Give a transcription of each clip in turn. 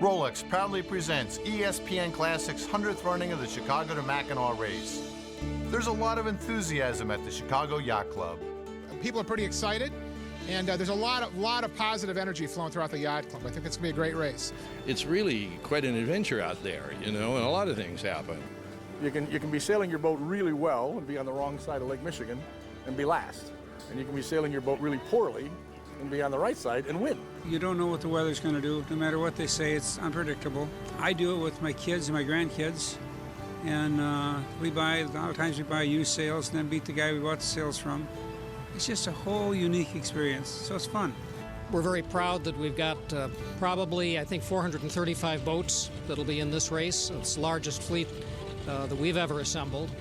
Rolex proudly presents ESPN Classic's 100th running of the Chicago to Mackinac race. There's a lot of enthusiasm at the Chicago Yacht Club. People are pretty excited, and there's a lot of positive energy flowing throughout the Yacht Club. I think it's going to be a great race. It's really quite an adventure out there, you know, and a lot of things happen. You can be sailing your boat really well and be on the wrong side of Lake Michigan and be last. And you can be sailing your boat really poorly and be on the right side and win. You don't know what the weather's going to do. No matter what they say, it's unpredictable. I do it with my kids and my grandkids. And a lot of times we buy used sails and then beat the guy we bought the sails from. It's just a whole unique experience, so it's fun. We're very proud that we've got probably, I think, 435 boats that'll be in this race. It's the largest fleet that we've ever assembled.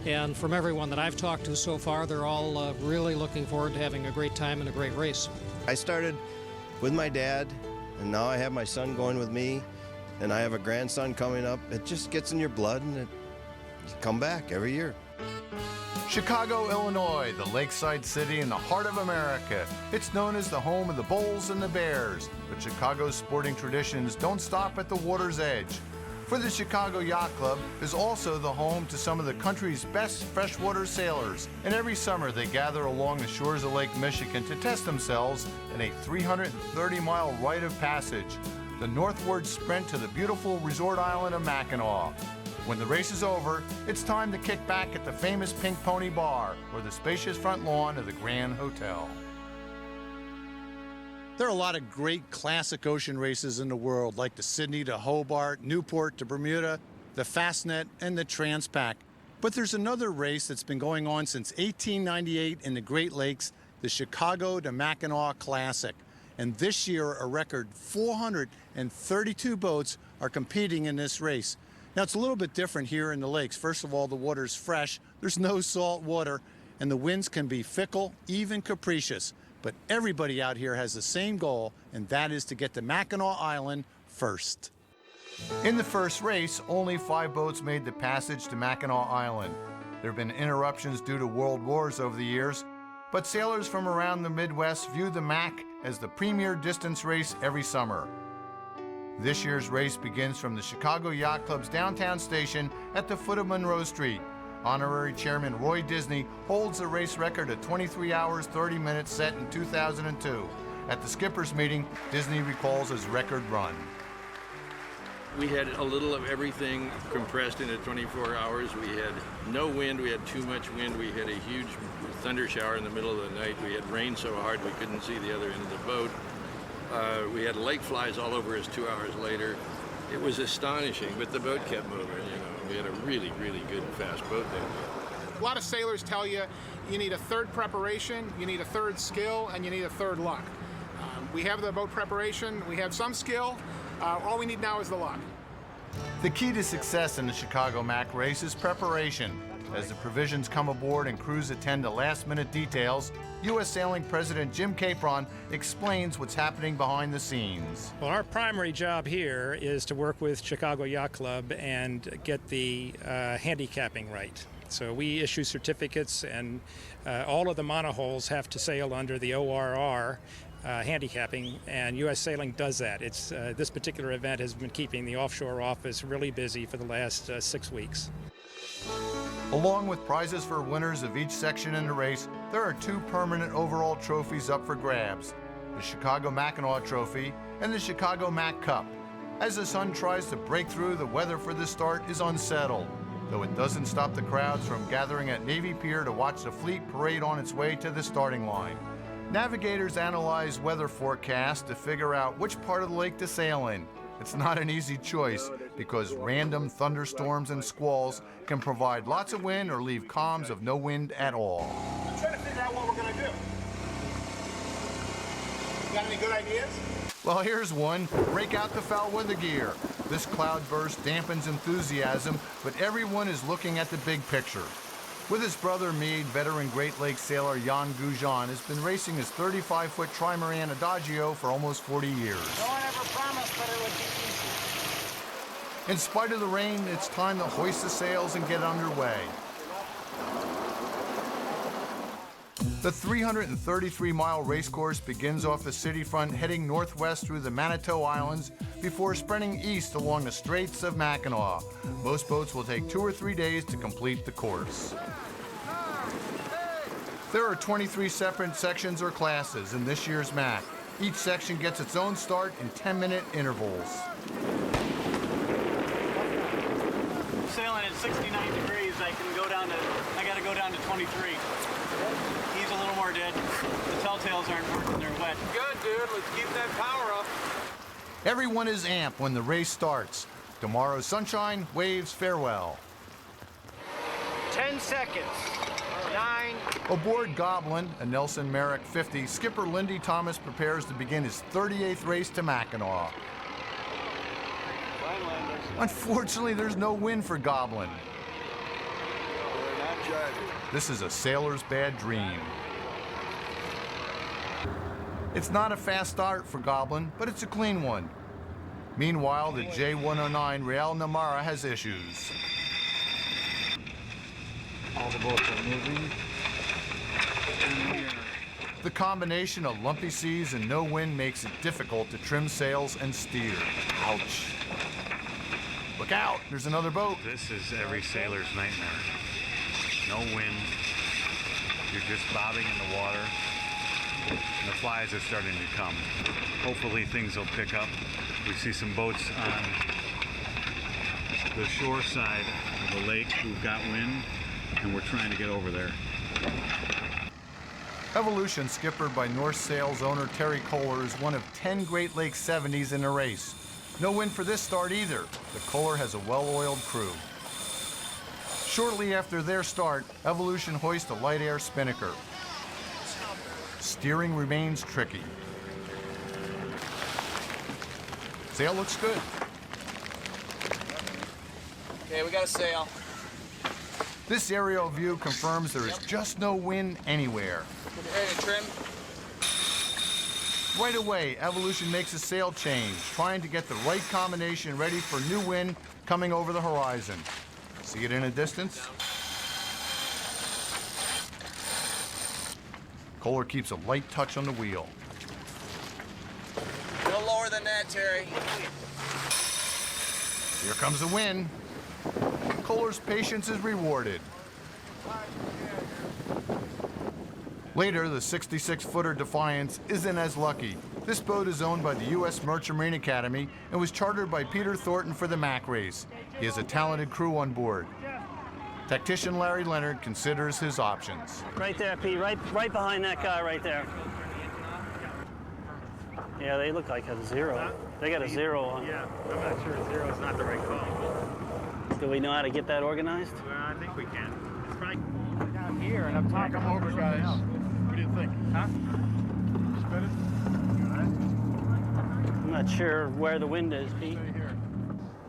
And from everyone that I've talked to so far, they're all really looking forward to having a great time and a great race. I started with my dad, and now I have my son going with me, and I have a grandson coming up. It just gets in your blood, and you come back every year. Chicago, Illinois, the lakeside city in the heart of America. It's known as the home of the Bulls and the Bears, but Chicago's sporting traditions don't stop at the water's edge. For the Chicago Yacht Club is also the home to some of the country's best freshwater sailors, and every summer they gather along the shores of Lake Michigan to test themselves in a 330-mile rite of passage, the northward sprint to the beautiful resort island of Mackinac. When the race is over, it's time to kick back at the famous Pink Pony Bar or the spacious front lawn of the Grand Hotel. There are a lot of great classic ocean races in the world, like the Sydney to Hobart, Newport to Bermuda, the Fastnet, and the Transpac. But there's another race that's been going on since 1898 in the Great Lakes, the Chicago to Mackinac Classic. And this year, a record 432 boats are competing in this race. Now, it's a little bit different here in the lakes. First of all, the water's fresh, there's no salt water, and the winds can be fickle, even capricious. But everybody out here has the same goal, and that is to get to Mackinac Island first. In the first race, only 5 boats made the passage to Mackinac Island. There have been interruptions due to world wars over the years, but sailors from around the Midwest view the Mac as the premier distance race every summer. This year's race begins from the Chicago Yacht Club's downtown station at the foot of Monroe Street. Honorary Chairman Roy Disney holds the race record at 23 hours, 30 minutes set in 2002. At the skipper's meeting, Disney recalls his record run. We had a little of everything compressed into 24 hours. We had no wind, we had too much wind, we had a huge thunder shower in the middle of the night. We had rain so hard we couldn't see the other end of the boat. We had lake flies all over us 2 hours later. It was astonishing, but the boat kept moving, you know. We had a really, really good fast boat down there. A lot of sailors tell you you need a third preparation, you need a third skill, and you need a third luck. We have the boat preparation, we have some skill. All we need now is the luck. The key to success in the Chicago Mac race is preparation. As the provisions come aboard and crews attend to last-minute details, U.S. Sailing President Jim Capron explains what's happening behind the scenes. Well, our primary job here is to work with Chicago Yacht Club and get the handicapping right. So we issue certificates, and all of the monohulls have to sail under the ORR handicapping, and U.S. Sailing does that. It's this particular event has been keeping the offshore office really busy for the last 6 weeks. Along with prizes for winners of each section in the race, there are 2 permanent overall trophies up for grabs, the Chicago Mackinac Trophy and the Chicago Mac Cup. As the sun tries to break through, the weather for this start is unsettled, though it doesn't stop the crowds from gathering at Navy Pier to watch the fleet parade on its way to the starting line. Navigators analyze weather forecasts to figure out which part of the lake to sail in. It's not an easy choice because random thunderstorms and squalls can provide lots of wind or leave calms of no wind at all. I'm trying to figure out what we're going to do. Got any good ideas? Well, here's one. Break out the foul weather gear. This cloudburst dampens enthusiasm, but everyone is looking at the big picture. With his brother Meade, veteran Great Lakes sailor Jan Goujon has been racing his 35-foot trimaran Adagio for almost 40 years. No one ever promised that it would be easy. In spite of the rain, it's time to hoist the sails and get underway. The 333-mile race course begins off the city front, heading northwest through the Manitou Islands before spreading east along the Straits of Mackinac. Most boats will take 2 or 3 days to complete the course. There are 23 separate sections or classes in this year's MAC. Each section gets its own start in 10-minute intervals. Sailing at 69 degrees, I gotta go down to 23. He's a little more dead. The telltales aren't working, they're wet. Good, dude. Let's keep that power up. Everyone is amped when the race starts. Tomorrow's sunshine, waves, farewell. 10 seconds. 9. Aboard Goblin, a Nelson Merrick 50, skipper Lindy Thomas prepares to begin his 38th race to Mackinac. Unfortunately, there's no wind for Goblin. This is a sailor's bad dream. It's not a fast start for Goblin, but it's a clean one. Meanwhile, the J109 Real Namara has issues. All the boats are moving. The combination of lumpy seas and no wind makes it difficult to trim sails and steer. Ouch. Look out, there's another boat. This is every sailor's nightmare. No wind. You're just bobbing in the water. And the flies are starting to come. Hopefully things will pick up. We see some boats on the shore side of the lake who've got wind, and we're trying to get over there. Evolution, skippered by North Sails owner Terry Kohler, is one of 10 Great Lakes 70s in the race. No wind for this start either. The Kohler has a well-oiled crew. Shortly after their start, Evolution hoists a light air spinnaker. Steering remains tricky. Sail looks good. Okay, we got a sail. This aerial view confirms there is just no wind anywhere. Ready to trim? Right away, Evolution makes a sail change, trying to get the right combination ready for new wind coming over the horizon. See it in a distance? Kohler keeps a light touch on the wheel. No lower than that, Terry. Here comes the wind. Kohler's patience is rewarded. Later, the 66-footer Defiance isn't as lucky. This boat is owned by the U.S. Merchant Marine Academy and was chartered by Peter Thornton for the MAC race. He has a talented crew on board. Tactician Larry Leonard considers his options. Right there, Pete, right behind that guy right there. Yeah, they look like a zero. They got a zero on. Yeah, I'm not sure zero is not the right call. Do we know how to get that organized? Well, I think we can. It's probably Down here and up top. Come over, guys. What do you think? Huh? Spin it. I'm not sure where the wind is, Pete.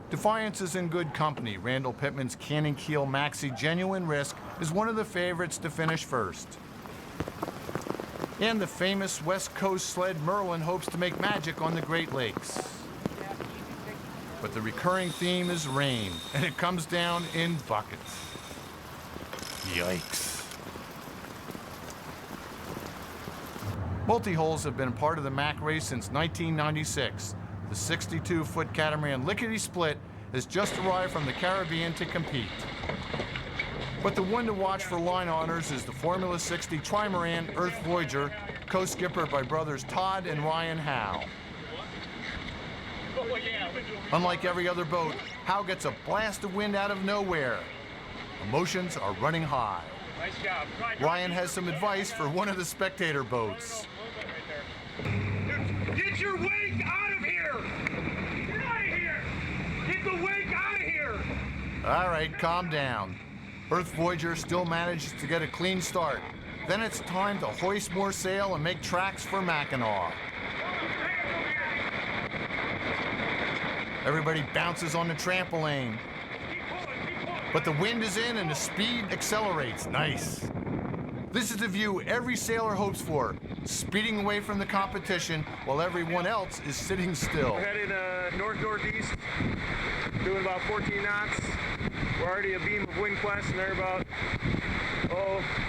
Defiance is in good company. Randall Pittman's Cannon Keel Maxi Genuine Risk is one of the favorites to finish first. And the famous West Coast sled Merlin hopes to make magic on the Great Lakes. But the recurring theme is rain, and it comes down in buckets. Yikes. Multi-hulls have been part of the MAC race since 1996. The 62-foot catamaran Lickety Split has just arrived from the Caribbean to compete. But the one to watch for line honors is the Formula 60 trimaran Earth Voyager, co-skippered by brothers Todd and Ryan Howe. Unlike every other boat, Howe gets a blast of wind out of nowhere. Emotions are running high. Nice job. Ryan has some advice for one of the spectator boats. Get your wake out of here! Get out of here! Get the wake out of here! All right, calm down. Earth Voyager still manages to get a clean start. Then it's time to hoist more sail and make tracks for Mackinac. Everybody bounces on the trampoline. But the wind is in and the speed accelerates. Nice. This is the view every sailor hopes for, speeding away from the competition while everyone else is sitting still. We're headed north-northeast, doing about 14 knots. We're already a beam of wind quest, and they're about,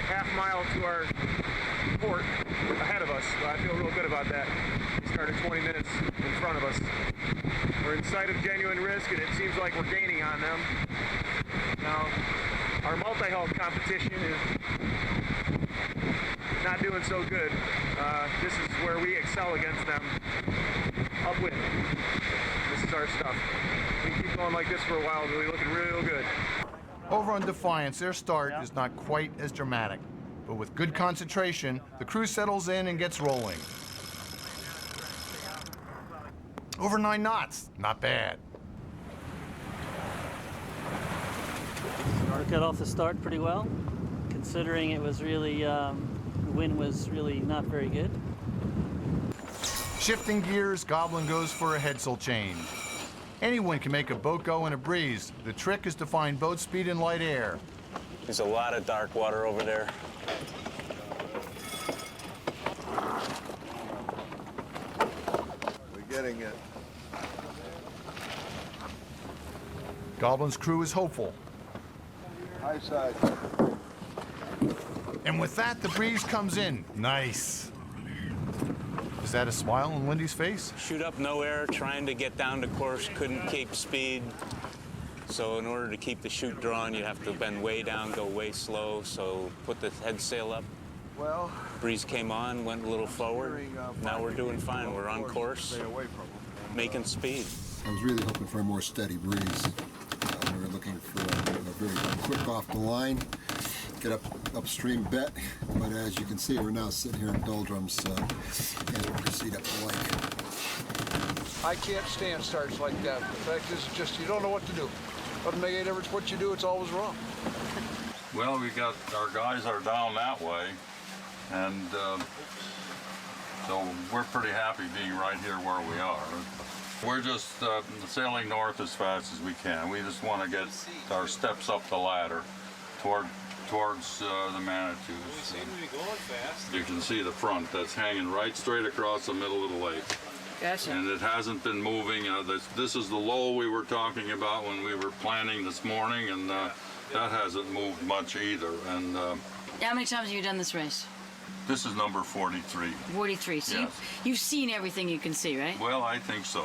half a mile to our port ahead of us. So I feel real good about that. We started 20 minutes in front of us. We're in sight of Genuine Risk, and it seems like we're gaining on them. Now, our multi-hull competition is not doing so good. This is where we excel against them. Upwind. This is our stuff. We can keep going like this for a while. We're looking real good. Over on Defiance, their start is not quite as dramatic, but with good concentration, the crew settles in and gets rolling. Over 9 knots, not bad. Got off the start pretty well, considering it was really, the wind was really not very good. Shifting gears, Goblin goes for a headsail change. Anyone can make a boat go in a breeze. The trick is to find boat speed in light air. There's a lot of dark water over there. We're getting it. Goblin's crew is hopeful. High side. And with that, the breeze comes in. Nice. Is that a smile on Lindy's face? Shoot up nowhere, trying to get down to course, couldn't keep speed. So in order to keep the chute drawn, you have to bend way down, go way slow. So put the head sail up. Well, breeze came on, went a little forward. Now we're doing fine. We're on course, making speed. I was really hoping for a more steady breeze. We were looking for a very quick off the line, get upstream bet. But as you can see, we're now sitting here in doldrums as we proceed up the lake. I can't stand starts like that. The fact is, just you don't know what to do. Doesn't make any difference what you do, it's always wrong. Well, we got our guys are down that way, and so we're pretty happy being right here where we are. We're just sailing north as fast as we can. We just want to get our steps up the ladder towards the Manitou. You can see the front that's hanging right straight across the middle of the lake. Gotcha. And it hasn't been moving. This is the low we were talking about when we were planning this morning, and that hasn't moved much either. And how many times have you done this race? this is number 43. 43. So Yes. you've seen everything you can see, right? Well, I think so.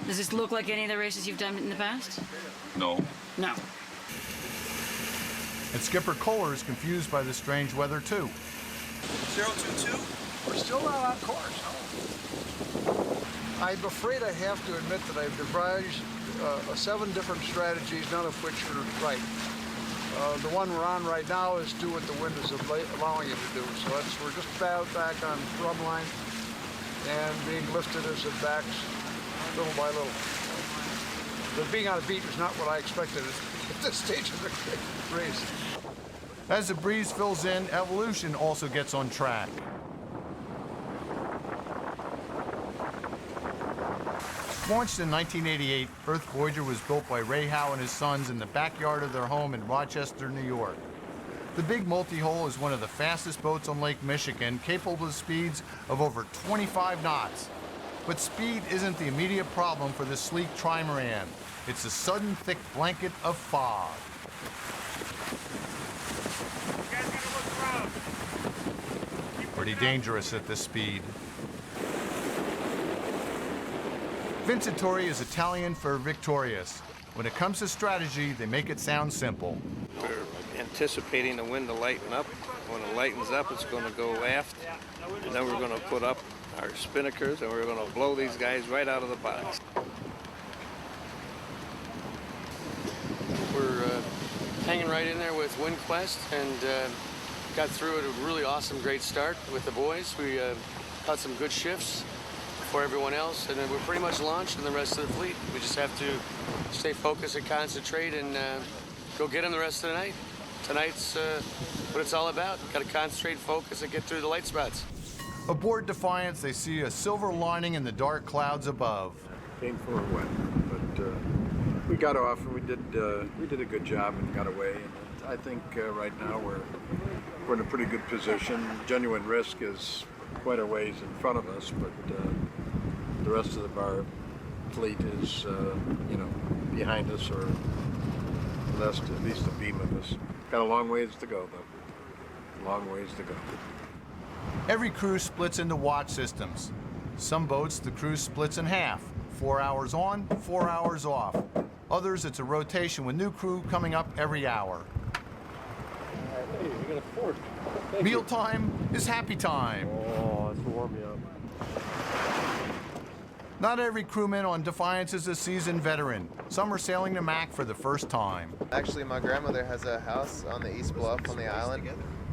Does this look like any of the races you've done in the past? No. No. And Skipper Kohler is confused by the strange weather, too. 022? We're still not on course, no. I'm afraid I have to admit that I've devised 7 different strategies, none of which are right. The one we're on right now is do what the wind is allowing you to do. So we're just back on run line and being lifted as it backs little by little. But being on a beat is not what I expected at this stage of the race. As the breeze fills in, Evolution also gets on track. Launched in 1988, Earth Voyager was built by Ray Howe and his sons in the backyard of their home in Rochester, New York. The big multi-hull is one of the fastest boats on Lake Michigan, capable of speeds of over 25 knots. But speed isn't the immediate problem for the sleek trimaran. It's a sudden thick blanket of fog. Pretty dangerous at this speed. Vincitore is Italian for victorious. When it comes to strategy, they make it sound simple. We're anticipating the wind to lighten up. When it lightens up, it's going to go aft, and then we're going to put up our spinnakers, and we're going to blow these guys right out of the box. We're hanging right in there with WindQuest and got through it a really awesome, great start with the boys. We had some good shifts for everyone else, and then we're pretty much launched in the rest of the fleet. We just have to stay focused and concentrate and go get them the rest of the night. Tonight's what it's all about. Got to concentrate, focus, and get through the light spots. Aboard Defiance, they see a silver lining in the dark clouds above. Painful or wet, but we got off and we did a good job and got away. And I think right now we're in a pretty good position. Genuine Risk is quite a ways in front of us, but the rest of our fleet is, behind us, or at least a beam of us. Got a long ways to go, though. Long ways to go. Every crew splits into watch systems. Some boats, the crew splits in half. 4 hours on, 4 hours off. Others, it's a rotation with new crew coming up every hour. Hey, you got a fork. Mealtime is happy time. Oh, that's warm me up. Not every crewman on Defiance is a seasoned veteran. Some are sailing the Mac for the first time. Actually, my grandmother has a house on the East Bluff on the island,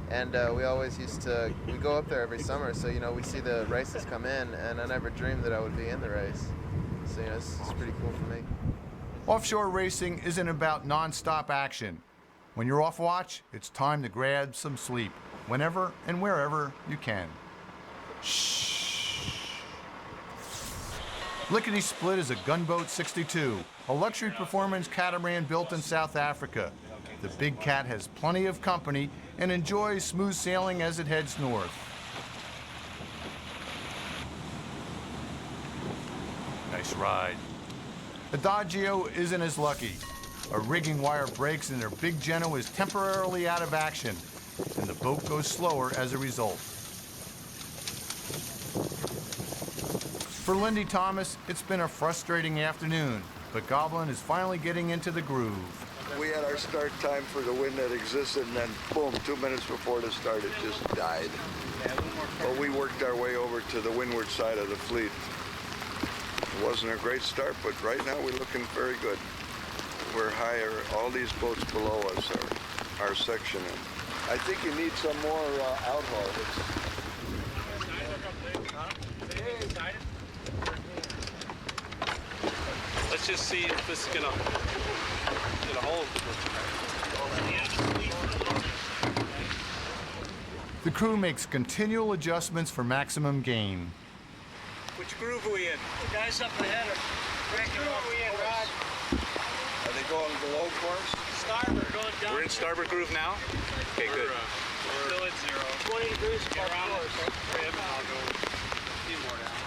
and we always we go up there every summer, so, we see the races come in, and I never dreamed that I would be in the race. So, it's pretty cool for me. Offshore racing isn't about non-stop action. When you're off watch, it's time to grab some sleep, whenever and wherever you can. Shh. Lickety Split is a Gunboat 62, a luxury performance catamaran built in South Africa. The Big Cat has plenty of company and enjoys smooth sailing as it heads north. Nice ride. Adagio isn't as lucky. A rigging wire breaks and their big Genoa is temporarily out of action, and the boat goes slower as a result. For Lindy Thomas, it's been a frustrating afternoon, but Goblin is finally getting into the groove. We had our start time for the wind that existed, and then boom, 2 minutes before the start, it just died. But we worked our way over to the windward side of the fleet. It wasn't a great start, but right now we're looking very good. We're higher. All these boats below us are our section. I think you need some more outhaul. Let's just see if this is gonna hold. The crew makes continual adjustments for maximum gain. Which groove are we in? The guys up ahead are breaking off. We in, Rod? Are they going below course? Starboard, going down. We're in starboard groove now? Okay, good. We're still at 0. 20 degrees around course. I'll go a few more down.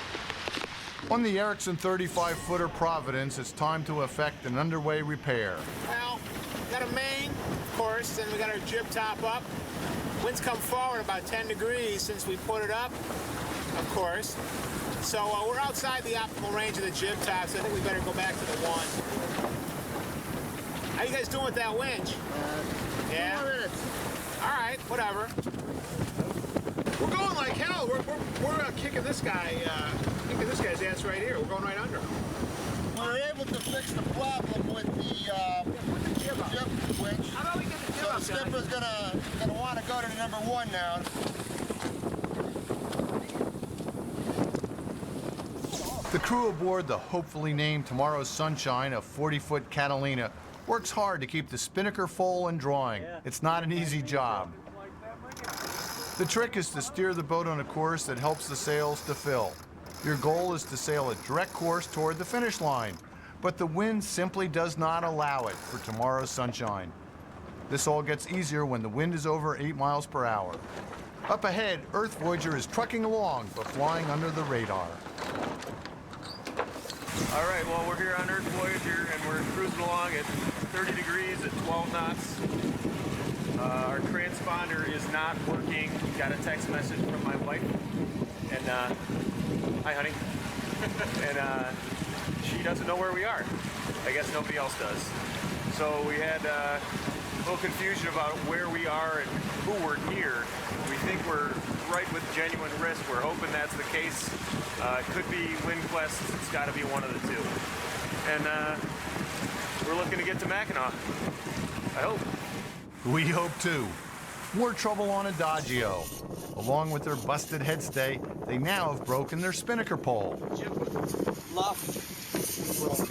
On the Erickson 35-footer Providence, it's time to effect an underway repair. Well, we got a main, of course, and we got our jib top up. Winds come forward about 10 degrees since we put it up, of course. So we're outside the optimal range of the jib top, so I think we better go back to the 1. How you guys doing with that winch? Yeah? 4 minutes. All right, whatever. We're going like hell. We're kicking this guy's ass right here. We're going right under him. We're able to fix the problem with the jib winch. How about we get the jib up, So Skipper's gonna want to go to the number 1 now. The crew aboard the hopefully named Tomorrow's Sunshine, a 40-foot Catalina, works hard to keep the spinnaker full and drawing. It's not an easy job. The trick is to steer the boat on a course that helps the sails to fill. Your goal is to sail a direct course toward the finish line, but the wind simply does not allow it for Tomorrow's Sunshine. This all gets easier when the wind is over 8 miles per hour. Up ahead, Earth Voyager is trucking along, but flying under the radar. All right, well, we're here on Earth Voyager, and we're cruising along at 30 degrees at 12 knots. Our transponder is not working. Got a text message from my wife, and hi, honey. And she doesn't know where we are. I guess nobody else does. So we had a little confusion about where we are and who we're near. We think we're right with Genuine Risk. We're hoping that's the case. It could be WindQuest. It's got to be one of the two. And we're looking to get to Mackinac. I hope. We hope too. More trouble on Adagio. Along with their busted headstay, they now have broken their spinnaker pole. Luff. Broken.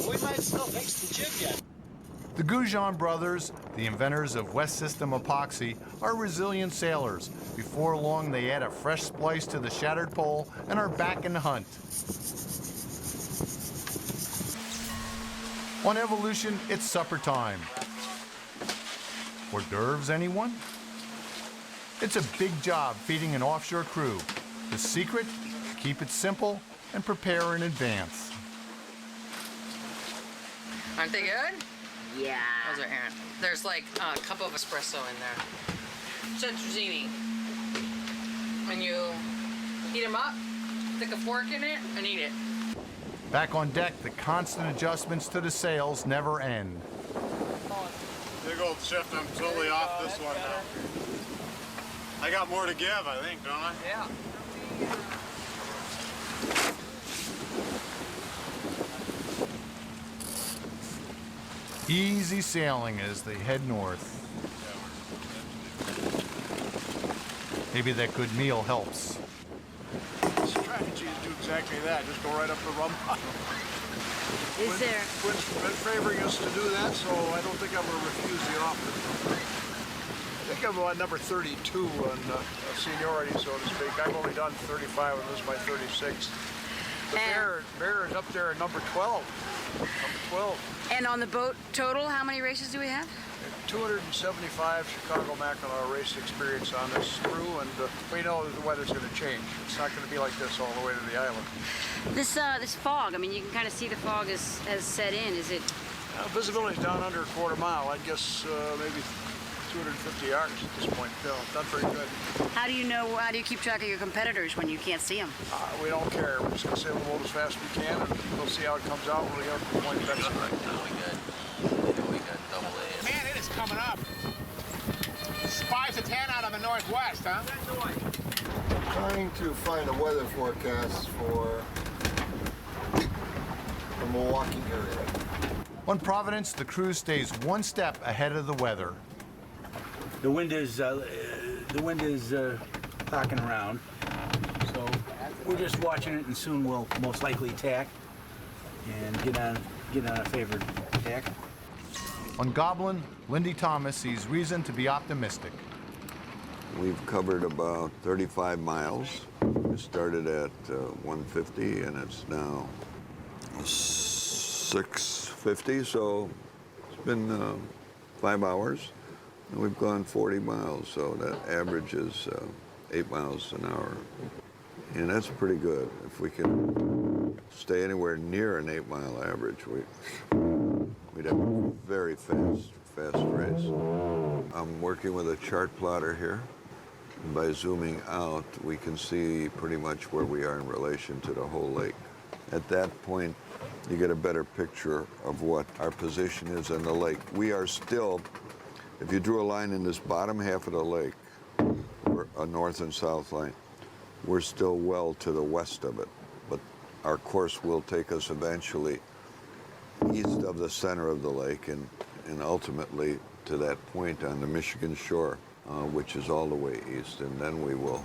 We might still fix the jib yet. The Goujon brothers, the inventors of West System Epoxy, are resilient sailors. Before long, they add a fresh splice to the shattered pole and are back in the hunt. On Evolution, it's supper time. Hors d'oeuvres, anyone? It's a big job feeding an offshore crew. The secret? Keep it simple and prepare in advance. Aren't they good? Yeah. Those are Aaron. There's like a cup of espresso in there. Tetrazzini. When you heat them up, stick a fork in it, and eat it. Back on deck, the constant adjustments to the sails never end. Big old shift, I'm totally off this one now. I got more to give, I think, don't I? Yeah. Easy sailing as they head north. Maybe that good meal helps. The strategy is do exactly that. Just go right up the rum bottom. Quinn's been favoring us to do that, so I don't think I'm going to refuse the offer. I think I'm on number 32 on seniority, so to speak. I've only done 35, and this is my 36th. The bear is up there at number 12. Number 12. And on the boat total, how many races do we have? 275 Chicago Mackinac race experience on this crew, and we know that the weather's going to change. It's not going to be like this all the way to the island. This fog, I mean, you can kind of see the fog has set in. Is it? Visibility's down under a quarter mile. I guess maybe 250 yards at this point. Not very good. How do you keep track of your competitors when you can't see them? We don't care. We're just going to sail the boat as fast as we can, and we'll see how it comes out when we have the point Benson. We got double A. Man, it is coming up. It's 5 to 10 out of the northwest, huh? Trying to find a weather forecast for the Milwaukee area. On Providence, the crew stays one step ahead of the weather. The wind is knocking around, so we're just watching it, and soon we'll most likely tack and get on a favored tack. On Goblin, Lindy Thomas sees reason to be optimistic. We've covered about 35 miles. We started at 150, and it's now 650, so it's been 5 hours. And we've gone 40 miles, so that averages 8 miles an hour. And that's pretty good. If we can stay anywhere near an 8-mile average, we'd have a very fast race. I'm working with a chart plotter here. And by zooming out, we can see pretty much where we are in relation to the whole lake. At that point, you get a better picture of what our position is in the lake. We are still, if you drew a line in this bottom half of the lake, a north and south line, we're still well to the west of it. But our course will take us eventually east of the center of the lake and ultimately to that point on the Michigan shore, which is all the way east. And then we will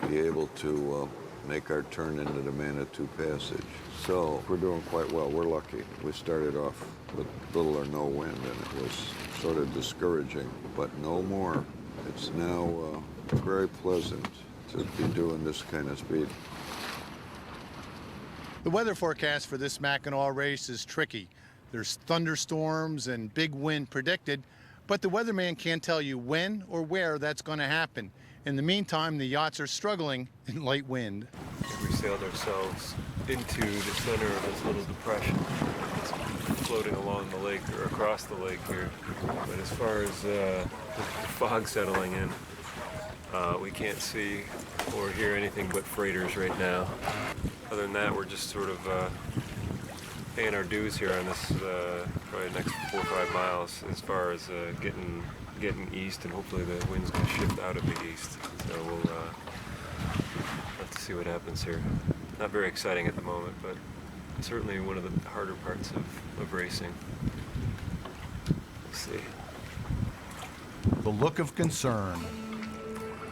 be able to make our turn into the Manitou Passage. So we're doing quite well. We're lucky. We started off with little or no wind, and it was sort of discouraging, but no more. It's now very pleasant to be doing this kind of speed. The weather forecast for this Mackinac race is tricky. There's thunderstorms and big wind predicted, but the weatherman can't tell you when or where that's going to happen. In the meantime, the yachts are struggling in light wind. We sailed ourselves into the center of this little depression. It's floating along the lake or across the lake here. But as far as the fog settling in, we can't see or hear anything but freighters right now. Other than that, we're just sort of paying our dues here on this probably the next 4 or 5 miles as far as getting east, and hopefully the wind's going to shift out of the east. So we'll have to see what happens here. Not very exciting at the moment, but certainly one of the harder parts of racing. We'll see. The look of concern.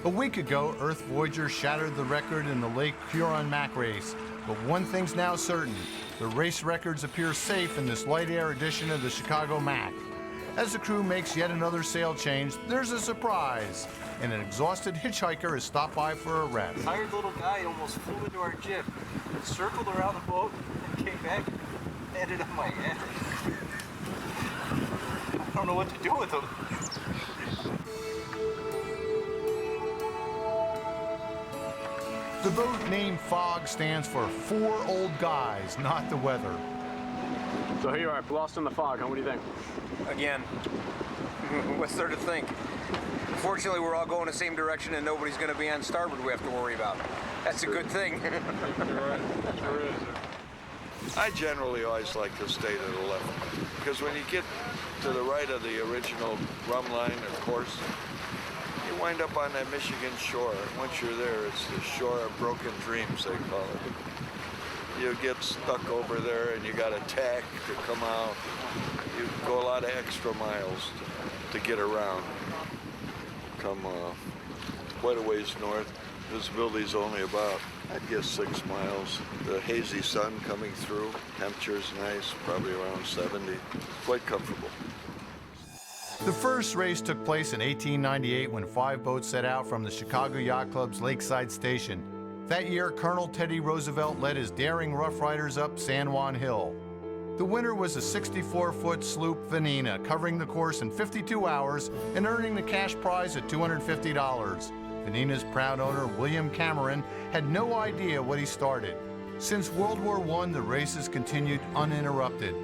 A week ago, Earth Voyager shattered the record in the Lake Huron-Mac race, but one thing's now certain. The race records appear safe in this light air edition of the Chicago Mac. As the crew makes yet another sail change, there's a surprise, and an exhausted hitchhiker has stopped by for a rest. Tired little guy almost flew into our jib, circled around the boat, and came back and landed on my head. I don't know what to do with him. The boat named Fog stands for 4 old guys, not the weather. So here you are, lost in the fog, huh? What do you think? Again, what's there to think? Fortunately, we're all going the same direction and nobody's going to be on starboard we have to worry about. That's a good thing. Sure is. I generally always like to stay to the left, because when you get to the right of the original rum line or course, you wind up on that Michigan shore. Once you're there, it's the shore of broken dreams, they call it. You get stuck over there and you got to tack to come out. You go a lot of extra miles to get around. Come quite a ways north. Visibility's only about, I'd guess, 6 miles. The hazy sun coming through. Temperature's nice, probably around 70. Quite comfortable. The first race took place in 1898 when 5 boats set out from the Chicago Yacht Club's Lakeside Station. That year, Colonel Teddy Roosevelt led his daring Rough Riders up San Juan Hill. The winner was a 64-foot sloop Vanina, covering the course in 52 hours and earning the cash prize of $250. Vanina's proud owner, William Cameron, had no idea what he started. Since World War I, the races continued uninterrupted.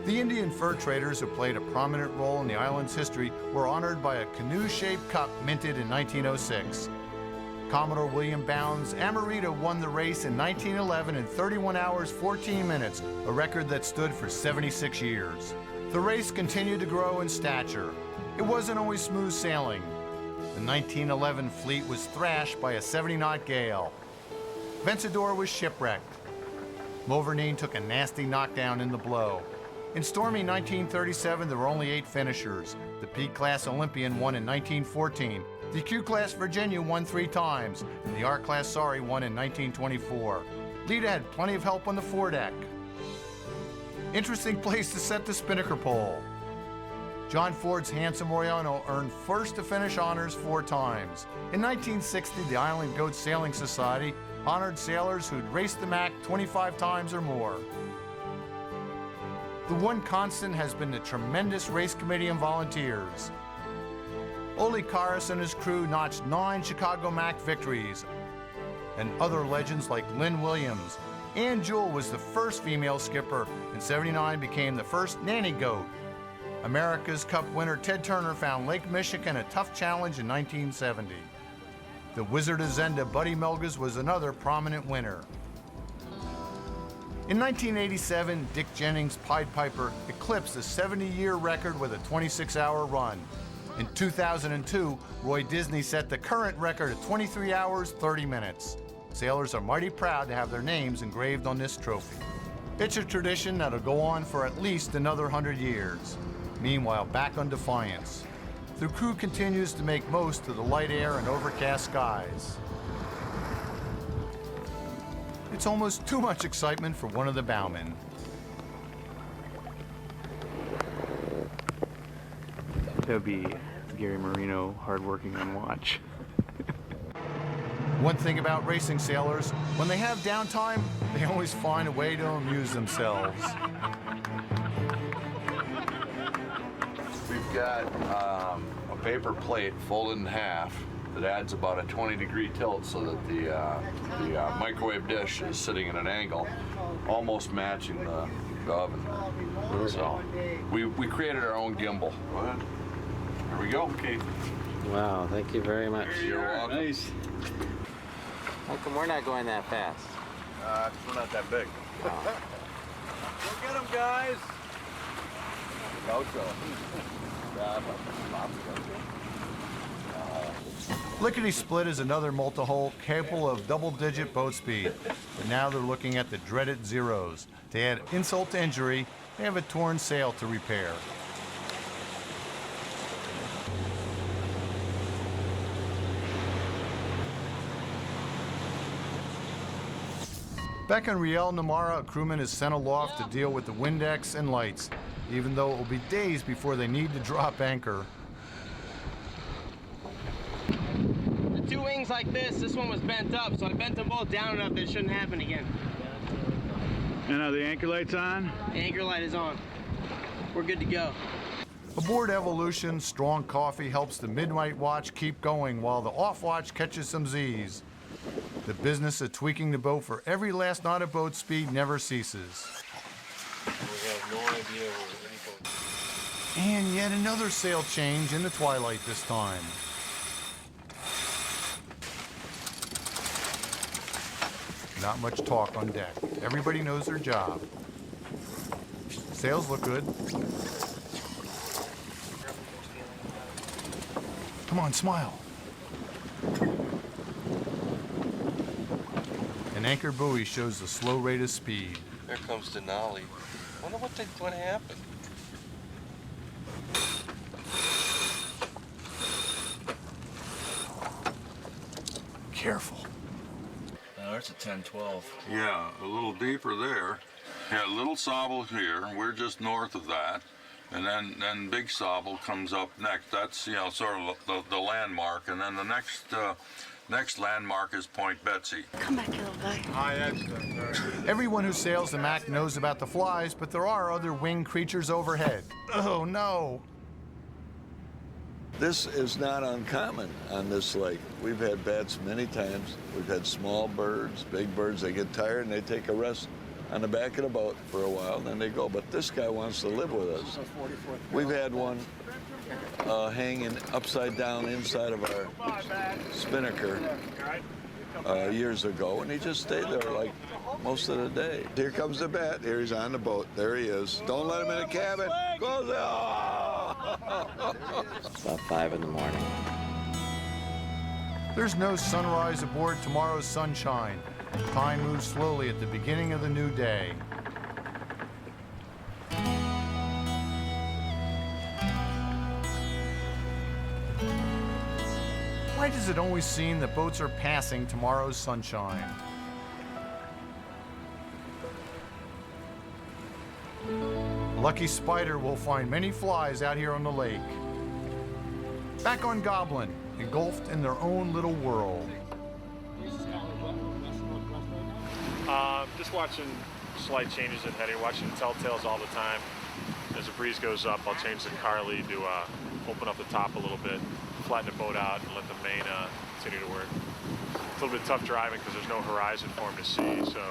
The Indian fur traders, who played a prominent role in the island's history, were honored by a canoe-shaped cup minted in 1906. Commodore William Bounds' Amarita won the race in 1911 in 31 hours 14 minutes, a record that stood for 76 years. The race continued to grow in stature. It wasn't always smooth sailing. The 1911 fleet was thrashed by a 70-knot gale. Vencedor was shipwrecked. Mauvergne took a nasty knockdown in the blow. In stormy 1937, there were only 8 finishers. The P-class Olympian won in 1914. The Q-class Virginia won 3 times, and the R-class Sorry won in 1924. Lita had plenty of help on the foredeck. Interesting place to set the spinnaker pole. John Ford's Handsome Royano earned first-to-finish honors 4 times. In 1960, the Island Goat Sailing Society honored sailors who'd raced the Mac 25 times or more. The one constant has been the tremendous race committee and volunteers. Ole Karas and his crew notched 9 Chicago Mac victories, and other legends like Lynn Williams. Ann Jewell was the first female skipper, and '79 became the first nanny goat. America's Cup winner Ted Turner found Lake Michigan a tough challenge in 1970. The Wizard of Zenda, Buddy Melges, was another prominent winner. In 1987, Dick Jennings' Pied Piper eclipsed the 70-year record with a 26-hour run. In 2002, Roy Disney set the current record at 23 hours, 30 minutes. Sailors are mighty proud to have their names engraved on this trophy. It's a tradition that'll go on for at least another 100 years. Meanwhile, back on Defiance, the crew continues to make most of the light air and overcast skies. It's almost too much excitement for one of the bowmen. That would be Gary Marino hardworking on watch. One thing about racing sailors, when they have downtime, they always find a way to amuse themselves. We've got a paper plate folded in half that adds about a 20-degree tilt so that the microwave dish is sitting at an angle almost matching the oven. So we created our own gimbal. Here we go. Okay. Wow, thank you very much. You're welcome. Nice. How come we're not going that fast? We're not that big. Go get them, guys. Lickety Split is another multi-hull capable of double-digit boat speed, but now they're looking at the dreaded Zeros. To add insult to injury, they have a torn sail to repair. Back on Riel Namara, a crewman is sent aloft to deal with the Windex and lights, even though it will be days before they need to drop anchor. The 2 wings like this one was bent up, so I bent them both down enough that it shouldn't happen again. And are the anchor lights on? The anchor light is on. We're good to go. Aboard Evolution, strong coffee helps the midnight watch keep going while the off watch catches some Z's. The business of tweaking the boat for every last knot of boat speed never ceases. We have no idea where any boat. And yet another sail change in the twilight this time. not much talk on deck. Everybody knows their job. Sails look good. Come on, smile. An anchor buoy shows the slow rate of speed. Here comes Denali. Wonder what's going to happen. Careful. There's a 10-12. Yeah, a little deeper there. Yeah, Little Sobble here. We're just north of that. And then Big Sobble comes up next. That's, you know, sort of the landmark. And then the next landmark is Point Betsy. Come back, little guy. Everyone who sails the Mac knows about the flies, but there are other winged creatures overhead. Oh, no. This is not uncommon on this lake. We've had bats many times. We've had small birds, big birds. They get tired and they take a rest on the back of the boat for a while, and then they go. But this guy wants to live with us. We've had one hanging upside down inside of our spinnaker years ago, and he just stayed there like most of the day. Here comes the bat. Here he's on the boat. There he is. Don't let him in the cabin. Close it. It's about 5 in the morning. There's no sunrise aboard tomorrow's sunshine. Time moves slowly at the beginning of the new day. Why does it always seem that boats are passing tomorrow's sunshine? Lucky Spider will find many flies out here on the lake. Back on Goblin, engulfed in their own little world. Just watching slight changes in heading, watching telltales all the time. As the breeze goes up, I'll change the car lead to open up the top a little bit, flatten the boat out, and let the main continue to work. It's a little bit tough driving because there's no horizon for him to see, so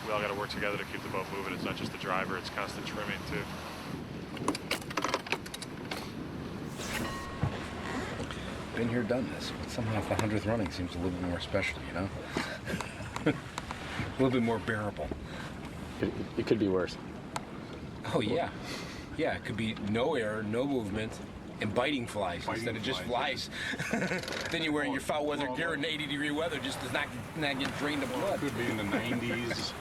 we all got to work together to keep the boat moving. It's not just the driver, it's constant trimming too. Been here, done this, but somehow the 100th running seems a little bit more special, you know? A little bit more bearable. It could be worse. Oh, yeah. Yeah, it could be no air, no movement, and biting flies instead of just flies. Then you're wearing your foul weather gear in 80-degree weather just does not get drained of blood. Could be in the 90s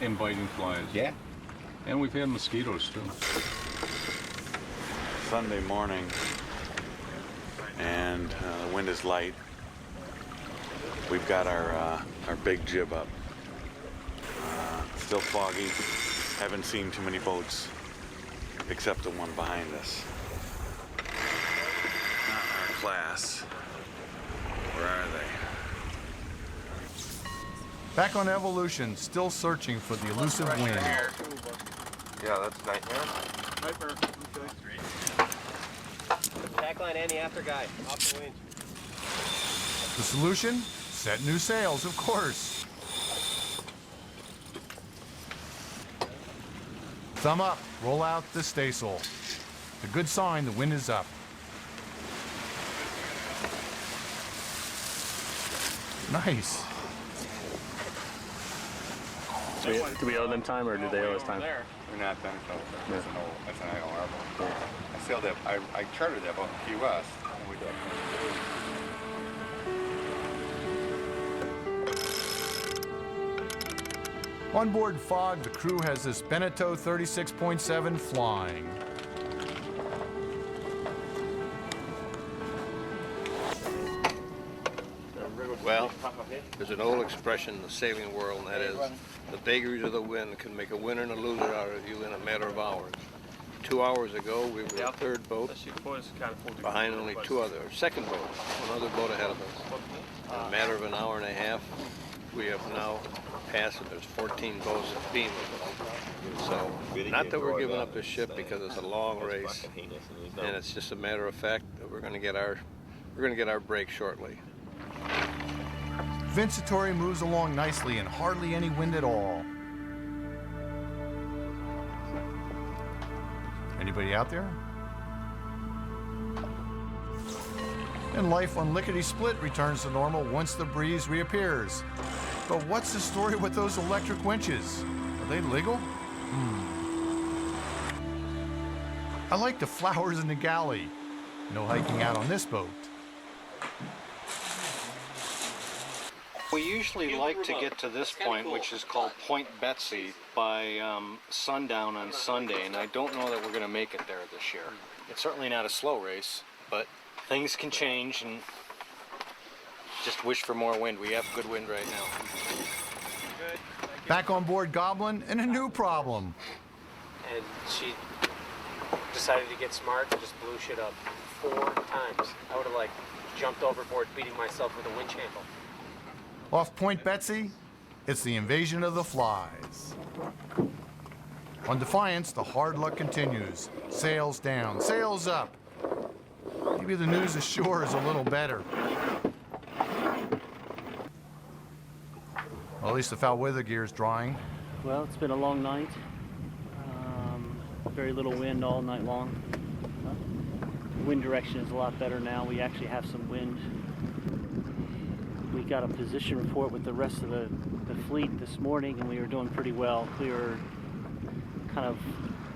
and biting flies. Yeah. And we've had mosquitoes, too. Sunday morning, and the wind is light. We've got our big jib up. Still foggy. Haven't seen too many boats, except the one behind us. Not our class. Where are they? Back on Evolution, still searching for the elusive wind. Yeah, that's Nightmare. Nightmare. Back line and the after guy, off the winch. The solution? Set new sails, of course. Thumb up, roll out the staysail. A good sign the wind is up. Nice. Do we owe them time, or do they owe us time? We're not done until that's an IOR boat. I sailed that. I chartered that boat in Key West. And we did. On board Fog, the crew has this Beneteau 36.7 flying. Well, there's an old expression in the sailing world, and that is, the vagaries of the wind can make a winner and a loser out of you in a matter of hours. 2 hours ago, we were the third boat, behind only second boat, another boat ahead of us. In a matter of an hour and a half, we have now passed it. There's 14 boats at beam of us. So, not that we're giving up this ship because it's a long race, and it's just a matter of fact that we're going to get our break shortly. Vincitori moves along nicely and hardly any wind at all. Anybody out there? And life on Lickety Split returns to normal once the breeze reappears. But what's the story with those electric winches? Are they legal? I like the flowers in the galley. No hiking out on this boat. We usually like to get to this point, which is called Point Betsy, by sundown on Sunday, and I don't know that we're going to make it there this year. It's certainly not a slow race, but things can change, and just wish for more wind. We have good wind right now. Back on board Goblin, and a new problem. And she decided to get smart and just blew shit up 4 times. I would have like jumped overboard beating myself with a winch handle. Off Point Betsy, it's the invasion of the flies. On Defiance, the hard luck continues. Sails down, sails up. Maybe the news ashore is a little better. Well, at least the foul weather gear is drying. Well, it's been a long night. Very little wind all night long. Wind direction is a lot better now. We actually have some wind. We got a position report with the rest of the fleet this morning, and we were doing pretty well. We were kind of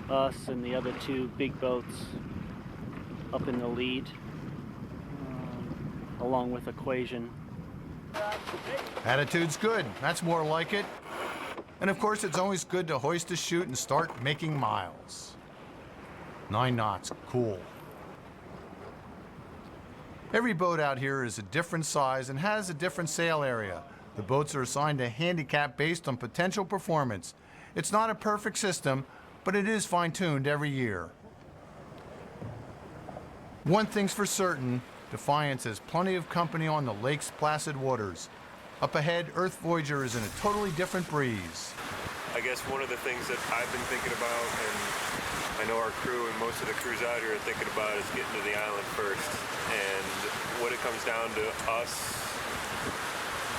us and the other 2 big boats up in the lead, along with Equation. Attitude's good. That's more like it. And of course, it's always good to hoist a chute and start making miles. 9 knots, cool. Every boat out here is a different size and has a different sail area. The boats are assigned a handicap based on potential performance. It's not a perfect system, but it is fine-tuned every year. One thing's for certain, Defiance has plenty of company on the lake's placid waters. Up ahead, Earth Voyager is in a totally different breeze. I guess one of the things that I've been thinking about, and I know our crew and most of the crews out here are thinking about, is getting to the island first. And what it comes down to us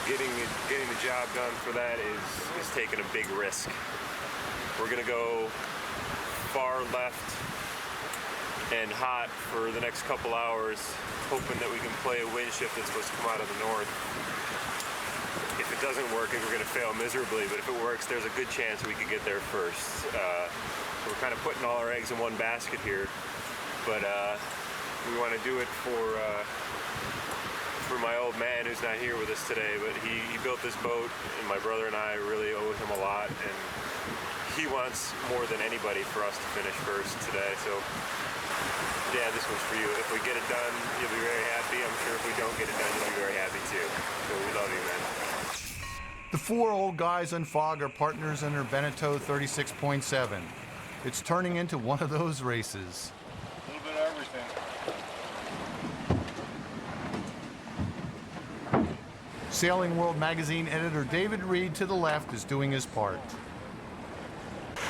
getting the job done for that is taking a big risk. We're gonna go far left and hot for the next couple hours, hoping that we can play a wind shift that's supposed to come out of the north. If it doesn't work, we're going to fail miserably, but if it works, there's a good chance we could get there first. We're kind of putting all our eggs in one basket here, but we want to do it for my old man who's not here with us today, but he built this boat, and my brother and I really owe him a lot, and he wants more than anybody for us to finish first today, so Dad, this one's for you. If we get it done, you'll be very happy. I'm sure if we don't get it done, you'll be very happy too. So we love you, man. The 4 old guys on Fog are partners in their Beneteau 36.7. It's turning into one of those races. A little bit of everything. Sailing World Magazine editor David Reed to the left is doing his part. It's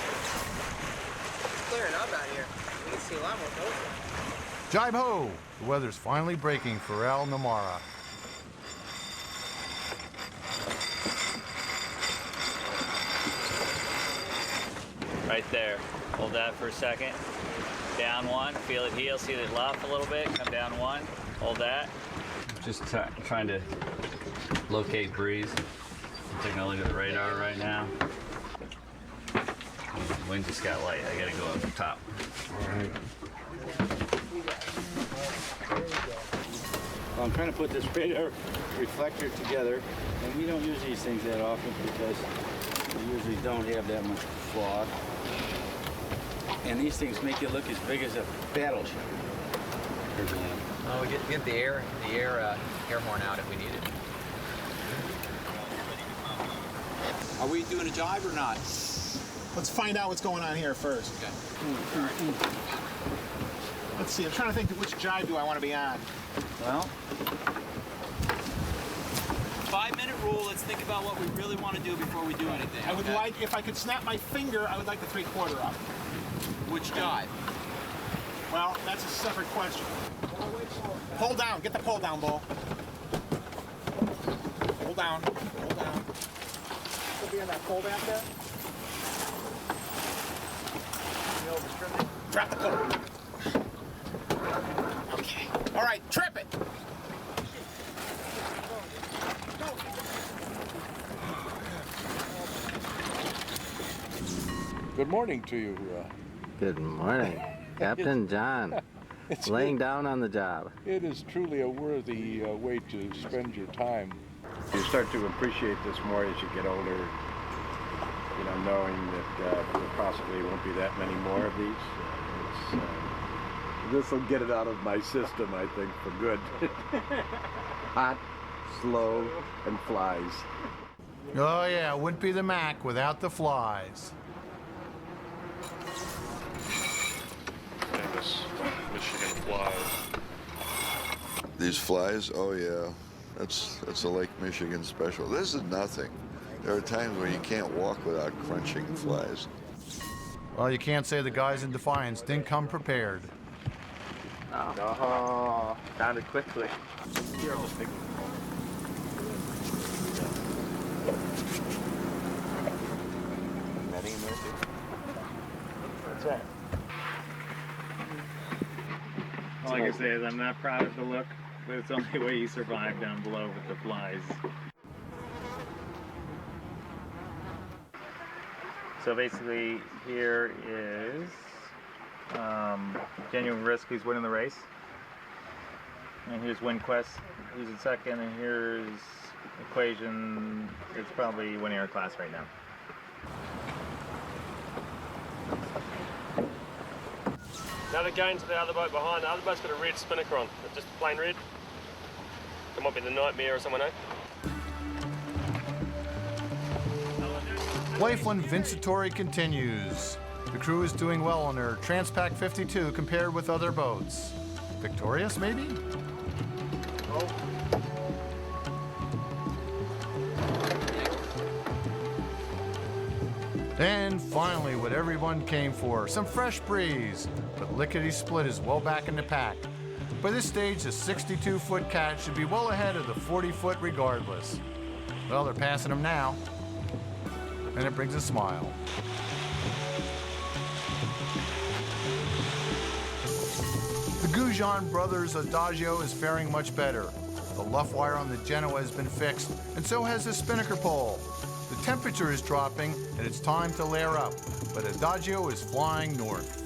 clearing up out here. We can see a lot more boats. Jibe ho! The weather's finally breaking for El Namara. Right there. Hold that for a second. Down 1. Feel it heel. See it luff a little bit. Come down 1. Hold that. Just trying to locate breeze. I'm taking a look at the radar right now. Wind just got light. I gotta go up top. All right. Well, I'm trying to put this radar reflector together, and we don't use these things that often because we usually don't have that much fog. And these things make it look as big as a battleship. Oh, we get the air horn out if we need it. Are we doing a jibe or not? Let's find out what's going on here first. Okay. Let's see, I'm trying to think which jibe do I want to be on. Well, 5-minute rule. Let's think about what we really want to do before we do anything. I would like, if I could snap my finger, I would like the 3/4 up. Which jibe? Well, that's a separate question. Pull down. Get the pull down, Bull. Pull down. Pull down. Should be on that pull down there. Drop the pull. Okay. All right, trip it. Good morning to you. Good morning, Captain John. Laying down on the job. It is truly a worthy way to spend your time. You start to appreciate this more as you get older, you know, knowing that there possibly won't be that many more of these. This will get it out of my system, I think, for good. Hot, slow, and flies. Oh yeah, it wouldn't be the Mac without the flies. Famous Michigan flies. These flies, oh yeah, that's a Lake Michigan special. This is nothing. There are times when you can't walk without crunching flies. Well, you can't say the guys in Defiance didn't come prepared. Oh, found it quickly. Here, I'll just take What's that? All I can say is I'm not proud of the look, but it's the only way you survive down below with the flies. So basically, here is Genuine Risk, who's winning the race. And here's WinQuest, who's in second, and here's Equation. It's probably winning our class right now. Now they're going to the other boat behind. The other boat's got a red spinnaker on. It's just plain red. It might be the Nightmare or someone, eh? Laughlin Vincitory continues. The crew is doing well on their Transpac 52 compared with other boats. Victorious, maybe? And finally, what everyone came for, some fresh breeze. But Lickety Split is well back in the pack. By this stage, the 62-foot cat should be well ahead of the 40-foot regardless. Well, they're passing him now. And it brings a smile. The Goujon Brothers Adagio is faring much better. The luff wire on the Genoa has been fixed, and so has the spinnaker pole. The temperature is dropping, and it's time to layer up, but Adagio is flying north.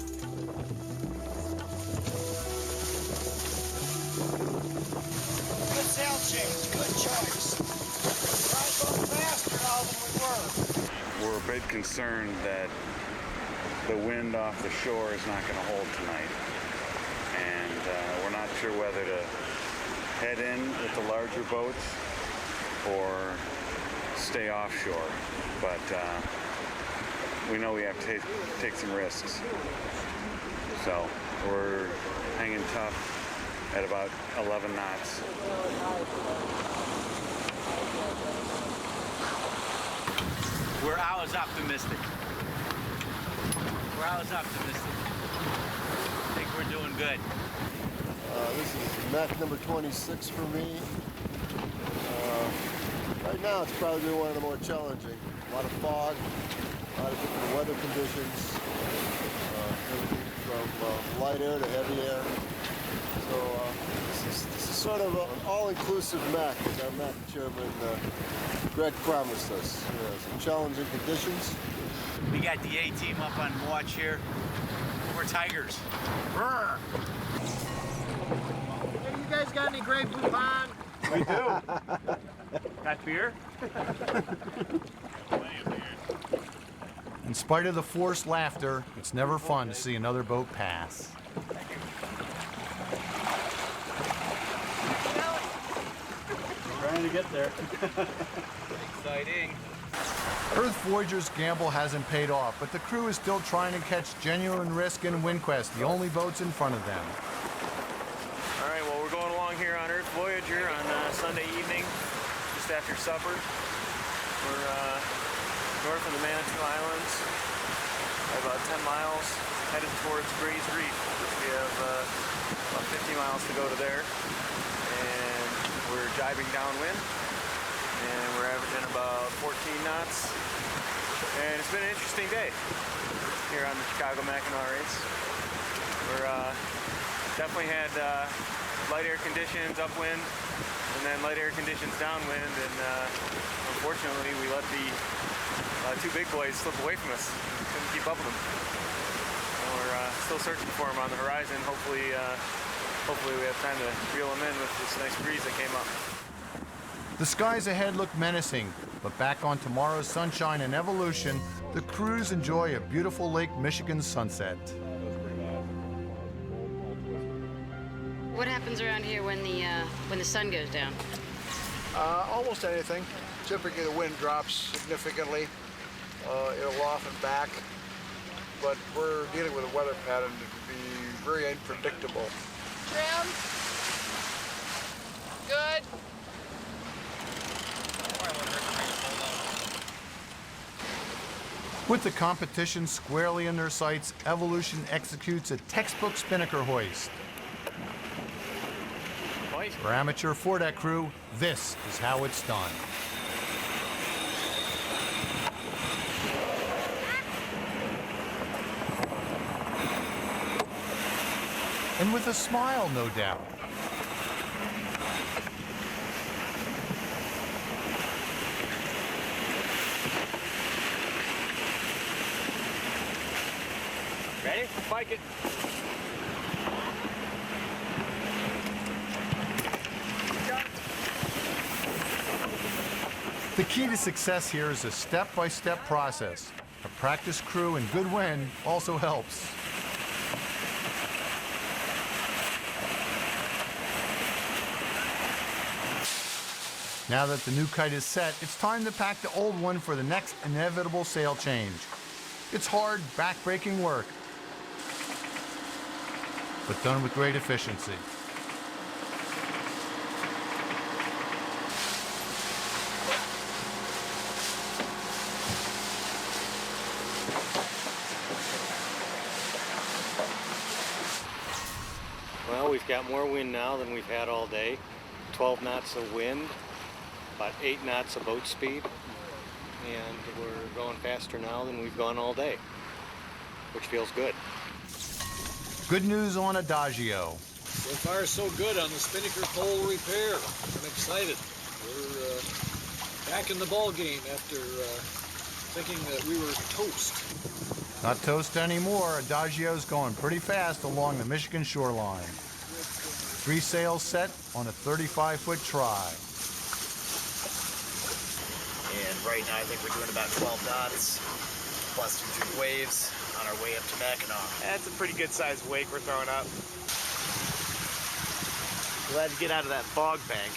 Good sail change, good choice. Tried a little faster now than we were. We're a bit concerned that the wind off the shore is not going to hold tonight. And we're not sure whether to head in with the larger boats or stay offshore. But we know we have to take some risks. So we're hanging tough at about 11 knots. We're always optimistic. We're always optimistic. I think we're doing good. This is Mac number 26 for me. Right now it's probably one of the more challenging. A lot of fog, a lot of different weather conditions, everything from light air to heavy air. So this is sort of an all-inclusive Mac, as our Mac chairman Greg promised us. Some challenging conditions. We got the A-team up on watch here. We're Tigers. Brr. Hey, you guys got any Grey Poupon? We do. Got beer? In spite of the forced laughter, it's never fun to see another boat pass. Trying to get there. Exciting. Earth Voyager's gamble hasn't paid off, but the crew is still trying to catch Genuine Risk and WinQuest, the only boats in front of them. All right, well, we're going along here on Earth Voyager on Sunday evening, just after supper. We're north of the Manitou Islands, about 10 miles, headed towards Gray's Reef. We have about 50 miles to go to there, and we're jibing downwind, and we're averaging about 14 knots. And it's been an interesting day here on the Chicago Mackinac race. We're definitely had light air conditions, upwind, and then light air conditions downwind, and unfortunately we let the two big boys slip away from us. Couldn't keep up with them. And we're still searching for them on the horizon. Hopefully we have time to reel them in with this nice breeze that came up. The skies ahead look menacing, but back on tomorrow's sunshine and Evolution, the crews enjoy a beautiful Lake Michigan sunset. What happens around here when the sun goes down? Almost anything. Typically the wind drops significantly. It'll off and back, but we're dealing with a weather pattern that can be very unpredictable. Trim. Good. With the competition squarely in their sights, Evolution executes a textbook spinnaker hoist. For amateur foredeck crew, this is how it's done. And with a smile, no doubt. Ready? Spike it. The key to success here is a step-by-step process. A practice crew and good wind also helps. Now that the new kite is set, it's time to pack the old one for the next inevitable sail change. It's hard, back-breaking work, but done with great efficiency. Well, we've got more wind now than we've had all day. 12 knots of wind, about 8 knots of boat speed, and we're going faster now than we've gone all day, which feels good. Good news on Adagio. So far, so good on the spinnaker pole repair. I'm excited. We're back in the ball game after thinking that we were toast. Not toast anymore. Adagio's going pretty fast along the Michigan shoreline. 3 sails set on a 35-foot try. And right now I think we're doing about 12 knots, plus 2 waves on our way up to Mackinac. That's a pretty good sized wake we're throwing up. Glad to get out of that fog bank.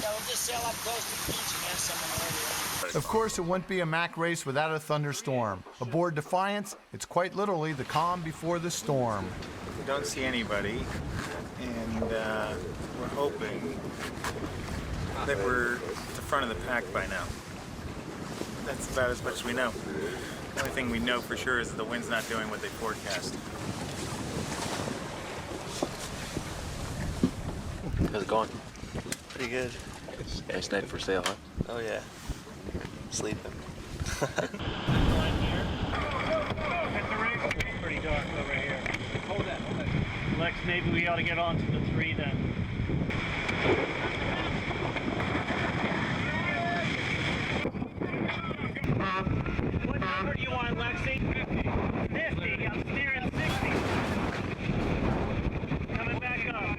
Yeah, we'll just sail up close to the beach and have someone already. Of course, it wouldn't be a Mac race without a thunderstorm. Aboard Defiance, it's quite literally the calm before the storm. We don't see anybody, and we're hoping that we're at the front of the pack by now. That's about as much as we know. The only thing we know for sure is that the wind's not doing what they forecast. How's it going? Pretty good. Nice night for sail, huh? Oh yeah. Sleeping. Pretty dark over here. Hold that. Lex, maybe we ought to get on to the 3 then. What number do you want, Lexi? 50. I'm steering 60. Coming back up.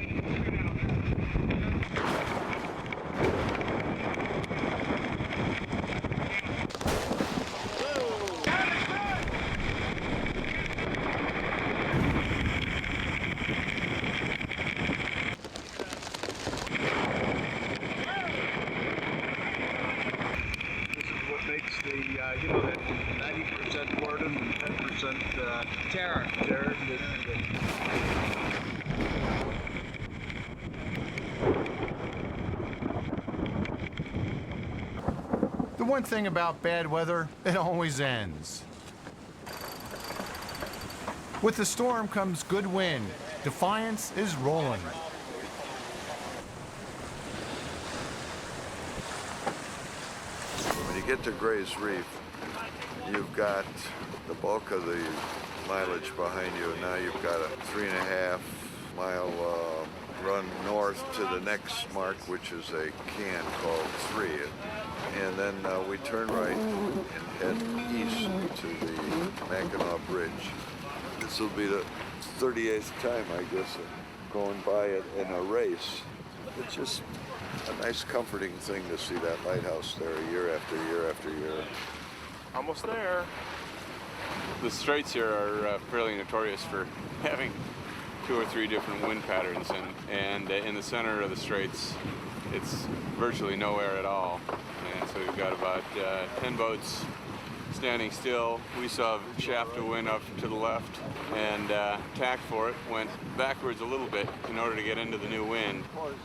That 90% Warden and 10% Terror. The one thing about bad weather, it always ends. With the storm comes good wind. Defiance is rolling. When you get to Gray's Reef, you've got the bulk of the mileage behind you, and now you've got a 3.5 mile run north to the next mark, which is a can called 3. And then we turn right and head east to the Mackinac Bridge. This will be the 38th time, I guess, going by it in a race. It's just a nice, comforting thing to see that lighthouse there year after year after year. Almost there. The straits here are fairly notorious for having 2 or 3 different wind patterns, and in the center of the straits, it's virtually no air at all. And so we've got about 10 boats standing still. We saw a shaft of wind up to the left, and tack for it went backwards a little bit in order to get into the new wind.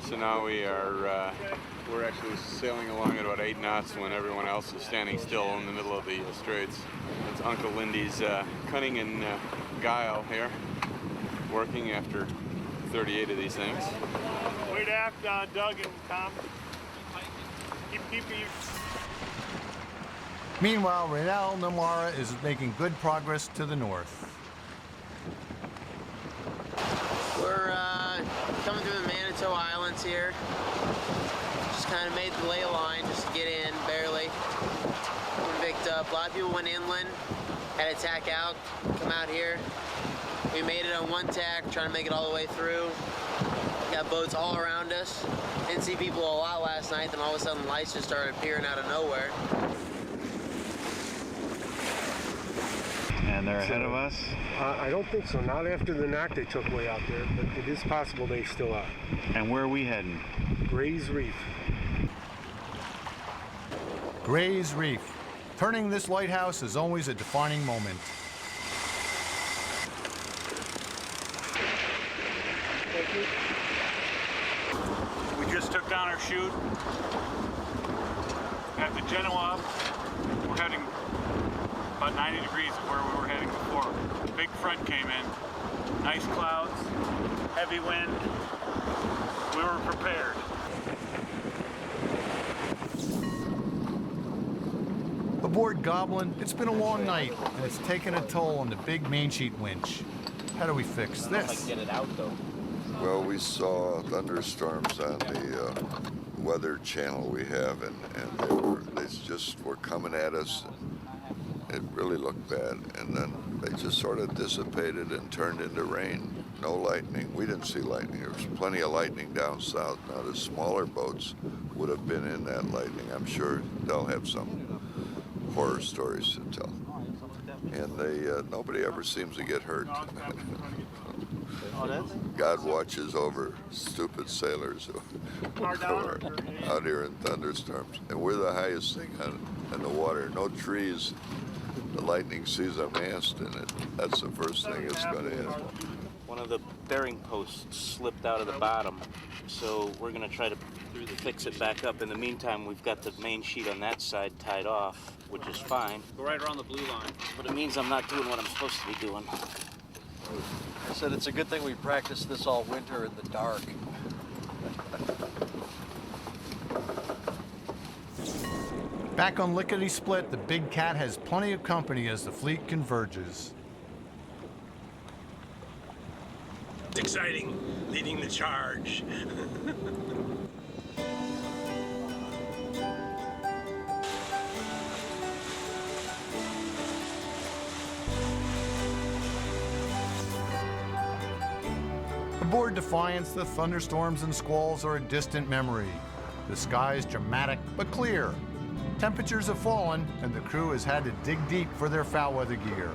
So now we're actually sailing along at about 8 knots when everyone else is standing still in the middle of the straits. It's Uncle Lindy's cunning and guile here, working after 38 of these things. Wait after Doug and Tom. Keep you. Meanwhile, Raynell Namara is making good progress to the north. We're coming through the Manitou Islands here. Just kind of made the ley line just to get in, barely. We picked up. A lot of people went inland, had to tack out, come out here. We made it on one tack, trying to make it all the way through. Got boats all around us. Didn't see people a lot last night, then all of a sudden lights just started appearing out of nowhere. And they're ahead of us? I don't think so. Not after the knock they took way out there, but it is possible they still are. And where are we heading? Gray's Reef. Gray's Reef. Turning this lighthouse is always a defining moment. Thank you. We just took down our chute at the Genoa. We're heading about 90 degrees of where we were heading before. The big front came in, nice clouds, heavy wind. We were prepared. Aboard Goblin, it's been a long night, and it's taken a toll on the big main sheet winch. How do we fix this? Get it out though. Well, we saw thunderstorms on the weather channel we have, and they just were coming at us. It really looked bad, and then they just sort of dissipated and turned into rain. No lightning. We didn't see lightning. There was plenty of lightning down south. Now, the smaller boats would have been in that lightning. I'm sure they'll have some horror stories to tell. And nobody ever seems to get hurt. God watches over stupid sailers who are out here in thunderstorms. And we're the highest thing on the water. No trees. The lightning sees a mast in it. That's the first thing it's going to hit. One of the bearing posts slipped out of the bottom, so we're going to try to fix it back up. In the meantime, we've got the main sheet on that side tied off, which is fine. Go right around the blue line. But it means I'm not doing what I'm supposed to be doing. I said it's a good thing we practiced this all winter in the dark. Back on Lickety Split, the Big Cat has plenty of company as the fleet converges. It's exciting, leading the charge. Aboard Defiance, the thunderstorms and squalls are a distant memory. The sky is dramatic but clear. Temperatures have fallen, and the crew has had to dig deep for their foul weather gear.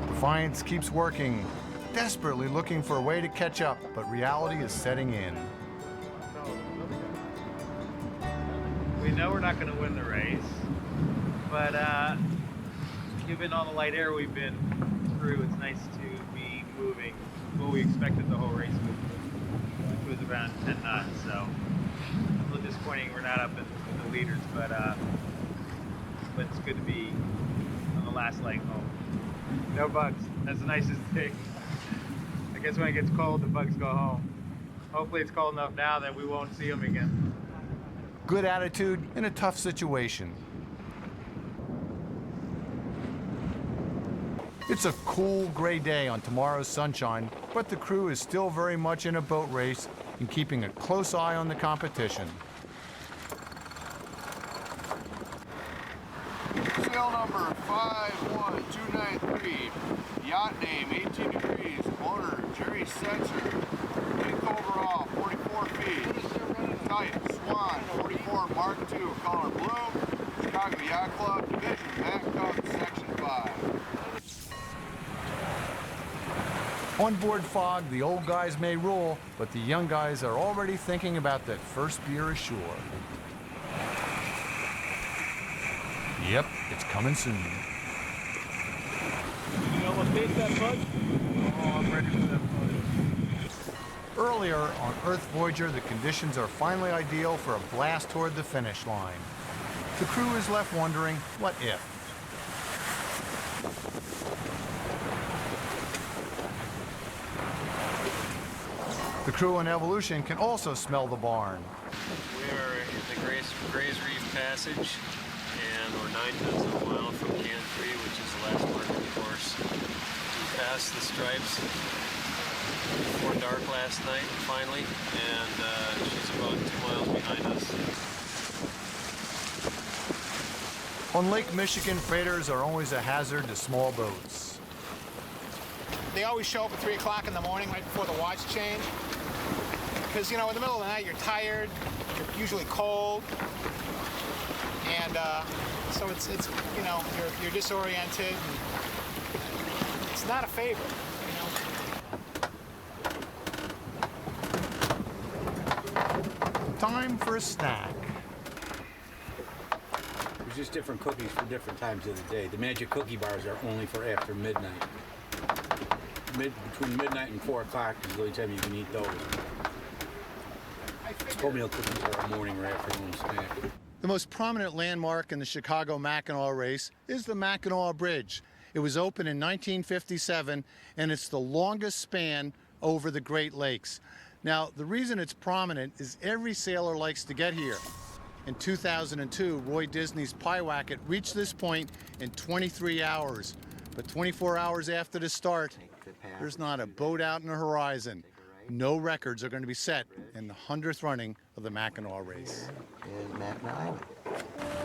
Defiance keeps working, desperately looking for a way to catch up, but reality is setting in. We know we're not going to win the race, but given all the light air we've been through, it's nice to be moving. What we expected the whole race which was around 10 knots, so a little disappointing we're not up in the leaders, but it's good to be on the last leg home. No bugs, that's the nicest thing. I guess when it gets cold, the bugs go home. Hopefully it's cold enough now that we won't see them again. Good attitude in a tough situation. It's a cool gray day on tomorrow's sunshine, but the crew is still very much in a boat race and keeping a close eye on the competition. Sail number 51293. Yacht name 18 degrees. Owner Jerry Setzer. Length overall 44 feet. Type Swan 44 Mark II. Color blue. Chicago Yacht Club. Division Mac Code Section 5. On board Fog, the old guys may rule, but the young guys are already thinking about that first beer ashore. Yep, it's coming soon. You almost made that, bud? Oh, I'm ready for that bud. Earlier on Earth Voyager, the conditions are finally ideal for a blast toward the finish line. The crew is left wondering, what if? The crew on Evolution can also smell the barn. We are in the Grays Reef Passage, and we're 9 tenths of a mile from Can 3, which is the last marking course. We passed the stripes before dark last night, finally, and she's about 2 miles behind us. On Lake Michigan, freighters are always a hazard to small boats. They always show up at 3 o'clock in the morning right before the watch change. Because, you know, in the middle of the night, you're tired, you're usually cold, and so it's you know, you're disoriented. And it's not a favor, you know. Time for a snack. There's just different cookies for different times of the day. The magic cookie bars are only for after midnight. Between midnight and 4 o'clock is the only time you can eat those. Oatmeal cookies are a morning or afternoon snack. The most prominent landmark in the Chicago Mackinac race is the Mackinac Bridge. It was opened in 1957, and it's the longest span over the Great Lakes. Now, the reason it's prominent is every sailor likes to get here. In 2002, Roy Disney's Pyewacket reached this point in 23 hours. But 24 hours after the start, there's not a boat out in the horizon. No records are going to be set in the 100th running of the Mackinac race.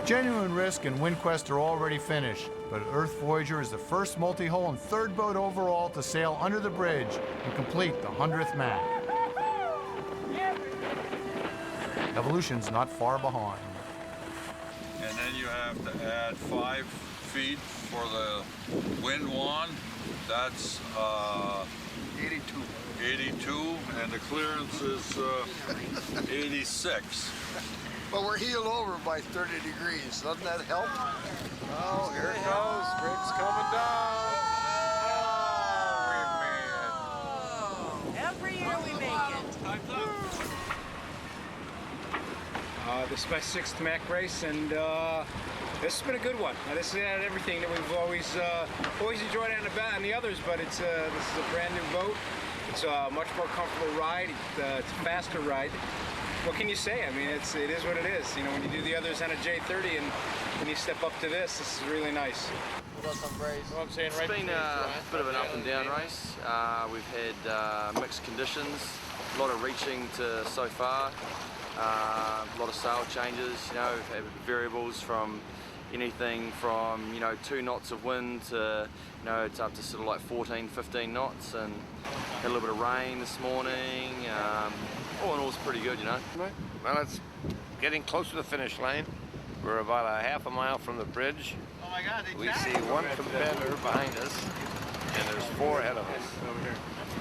Genuine Risk and WinQuest are already finished, but Earth Voyager is the first multi-hull and third boat overall to sail under the bridge and complete the 100th Mac. Evolution's not far behind. And then you have to add 5 feet for the wind wand. That's 82, and the clearance is 86. But we're heeled over by 30 degrees. Doesn't that help? Oh, here it goes. Rick's coming down. Every year we make it. This is my 6th Mac race, and this has been a good one. This has had everything that we've always enjoyed on the others, but it's this is a brand new boat. It's a much more comfortable ride. It's a faster ride. What can you say? I mean, it is what it is. You know, when you do the others on a J30 and when you step up to this is really nice. It's been a bit of an up and down race. We've had mixed conditions, a lot of reaching to so far, a lot of sail changes. You know, we've had variables from anything from 2 knots of wind to it's up to sort of like 14, 15 knots, and had a little bit of rain this morning. All in all, it's pretty good, you know. Well, it's getting close to the finish line. We're about a half a mile from the bridge. Oh my God, we see one competitor behind us, and there's 4 ahead of us.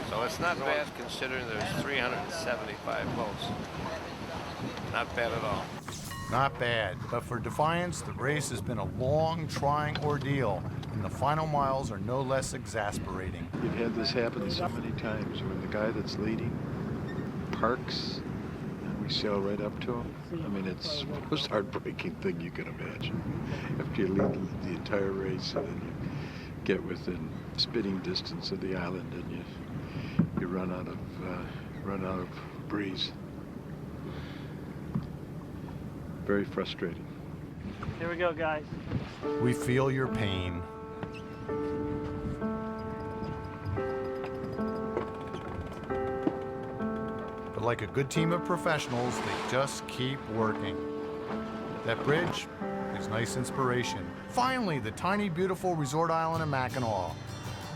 So it's not bad considering there's 375 boats. Not bad at all. Not bad, but for Defiance, the race has been a long, trying ordeal, and the final miles are no less exasperating. You've had this happen so many times when the guy that's leading parks and we sail right up to him. I mean, it's the most heartbreaking thing you can imagine. After you lead the entire race and then you get within spitting distance of the island and you run out of breeze. Very frustrating. Here we go, guys. We feel your pain. like a good team of professionals, they just keep working. That bridge is nice inspiration. Finally, the tiny, beautiful resort island of Mackinac.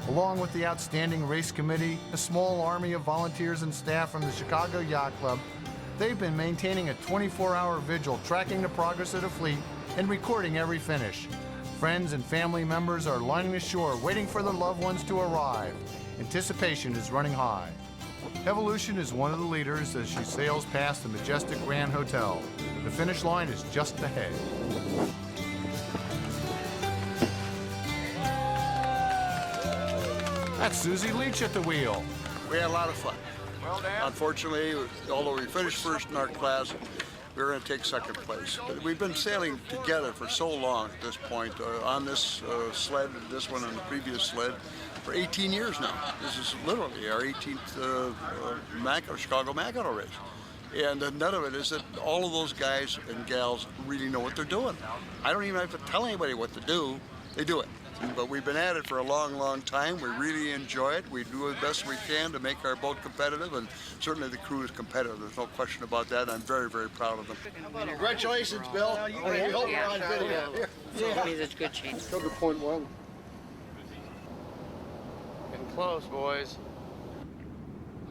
Along with the outstanding race committee, a small army of volunteers and staff from the Chicago Yacht Club, they've been maintaining a 24-hour vigil, tracking the progress of the fleet and recording every finish. Friends and family members are lining the shore, waiting for their loved ones to arrive. Anticipation is running high. Evolution is one of the leaders as she sails past the majestic Grand Hotel. The finish line is just ahead. That's Susie Leach at the wheel. We had a lot of fun. Unfortunately, although we finished first in our class, we were going to take second place. But we've been sailing together for so long at this point, on this sled, this one and the previous sled, for 18 years now. This is literally our 18th Chicago Mackinac race. And the nut of it is that all of those guys and gals really know what they're doing. I don't even have to tell anybody what to do, they do it. But we've been at it for a long, long time. We really enjoy it. We do the best we can to make our boat competitive, and certainly the crew is competitive. There's no question about that. I'm very, very proud of them. Congratulations, Bill. We hope we're on video. Yeah. It's good change. Sugar point one. Getting close, boys.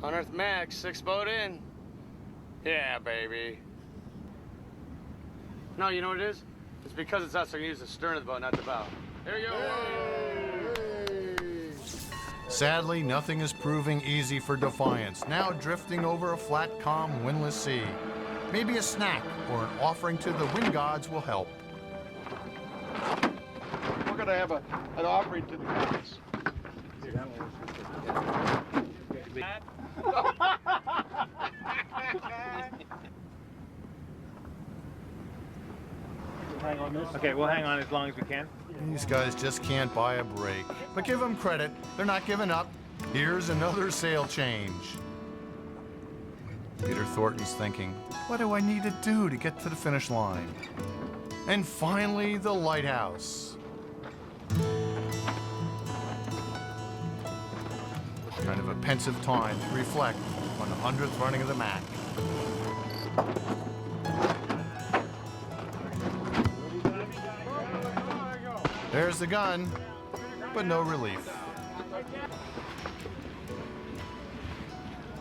100th max, 6 boat in. Yeah, baby. No, you know what it is? It's because it's us. We're gonna use the stern of the boat, not the bow. There you go. Sadly, nothing is proving easy for Defiance, now drifting over a flat, calm, windless sea. Maybe a snack or an offering to the wind gods will help. We're going to have an offering to the gods. Okay, we'll hang on as long as we can. These guys just can't buy a break. But give them credit, they're not giving up. Here's another sail change. Peter Thornton's thinking, what do I need to do to get to the finish line? And finally, the lighthouse. Kind of a pensive time to reflect on the 100th running of the Mac. There's the gun, but no relief.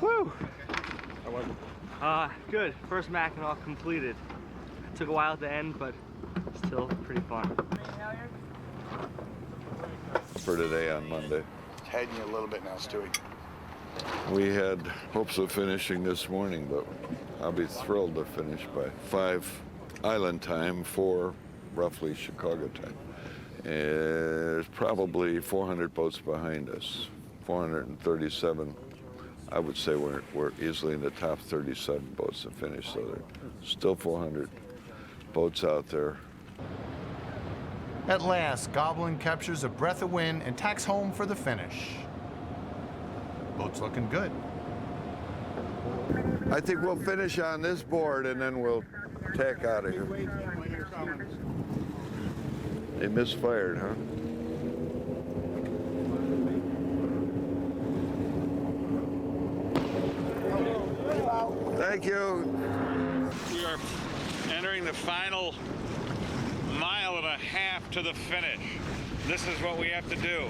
Woo! Good. First Mackinac completed. Took a while at the end, but still pretty fun. For today on Monday. It's heading you a little bit now, Stewie. We had hopes of finishing this morning, but I'll be thrilled to finish by 5 island time, 4 roughly Chicago time. There's probably 400 boats behind us, 437. I would say we're easily in the top 37 boats to finish, so there's still 400 boats out there. At last, Goblin captures a breath of wind and tacks home for the finish. Boat's looking good. I think we'll finish on this board and then we'll tack out of here. They misfired, huh? Thank you. We are entering the final mile and a half to the finish. This is what we have to do.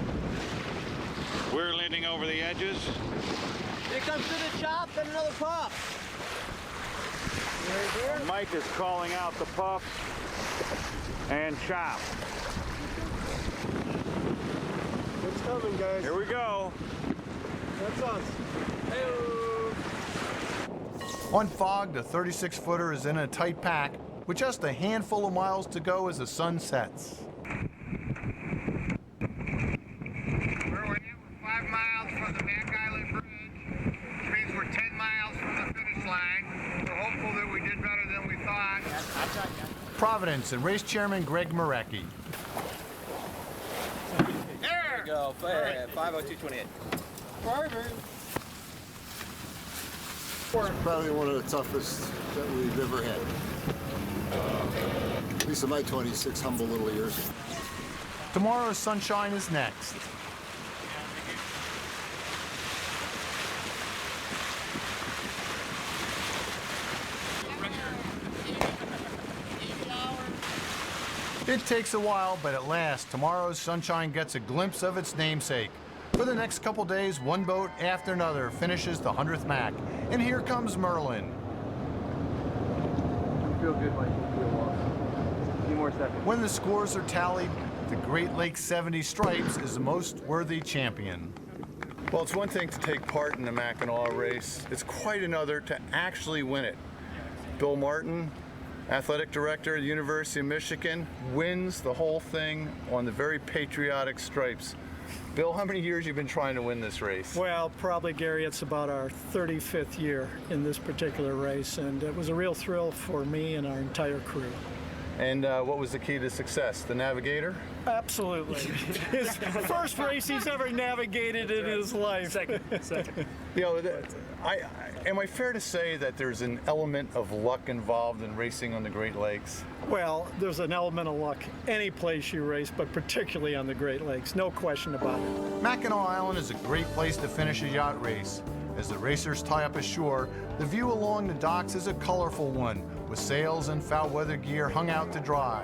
We're leaning over the edges. Here comes to the chop and another puff. Mike is calling out the puff and chop. It's coming, guys. Here we go. That's us. On Fog, the 36-footer is in a tight pack with just a handful of miles to go as the sun sets. We're 5 miles from the Mack Island Bridge, which means we're 10 miles from the finish line. We're hopeful that we did better than we thought. Providence and race chairman Greg Marecki. There we go. 5:02:28. Perfect. It's probably one of the toughest that we've ever had. At least in my 26 humble little years. Tomorrow's sunshine is next. It takes a while, but at last, tomorrow's sunshine gets a glimpse of its namesake. For the next couple days, one boat after another finishes the 100th Mac. And here comes Merlin. Feel good, Mike. Feel lost. A few more seconds. When the scores are tallied, the Great Lakes 70 Stripes is the most worthy champion. Well, it's one thing to take part in the Mackinac race. It's quite another to actually win it. Bill Martin, athletic director of the University of Michigan, wins the whole thing on the very patriotic Stripes. Bill, how many years you been trying to win this race? Well, probably, Gary, it's about our 35th year in this particular race, and it was a real thrill for me and our entire crew. And what was the key to success? The navigator? Absolutely. His first race he's ever navigated in his life. Second. You know, am I fair to say that there's an element of luck involved in racing on the Great Lakes? Well, there's an element of luck any place you race, but particularly on the Great Lakes, no question about it. Mackinac Island is a great place to finish a yacht race. As the racers tie up ashore, the view along the docks is a colorful one, with sails and foul weather gear hung out to dry.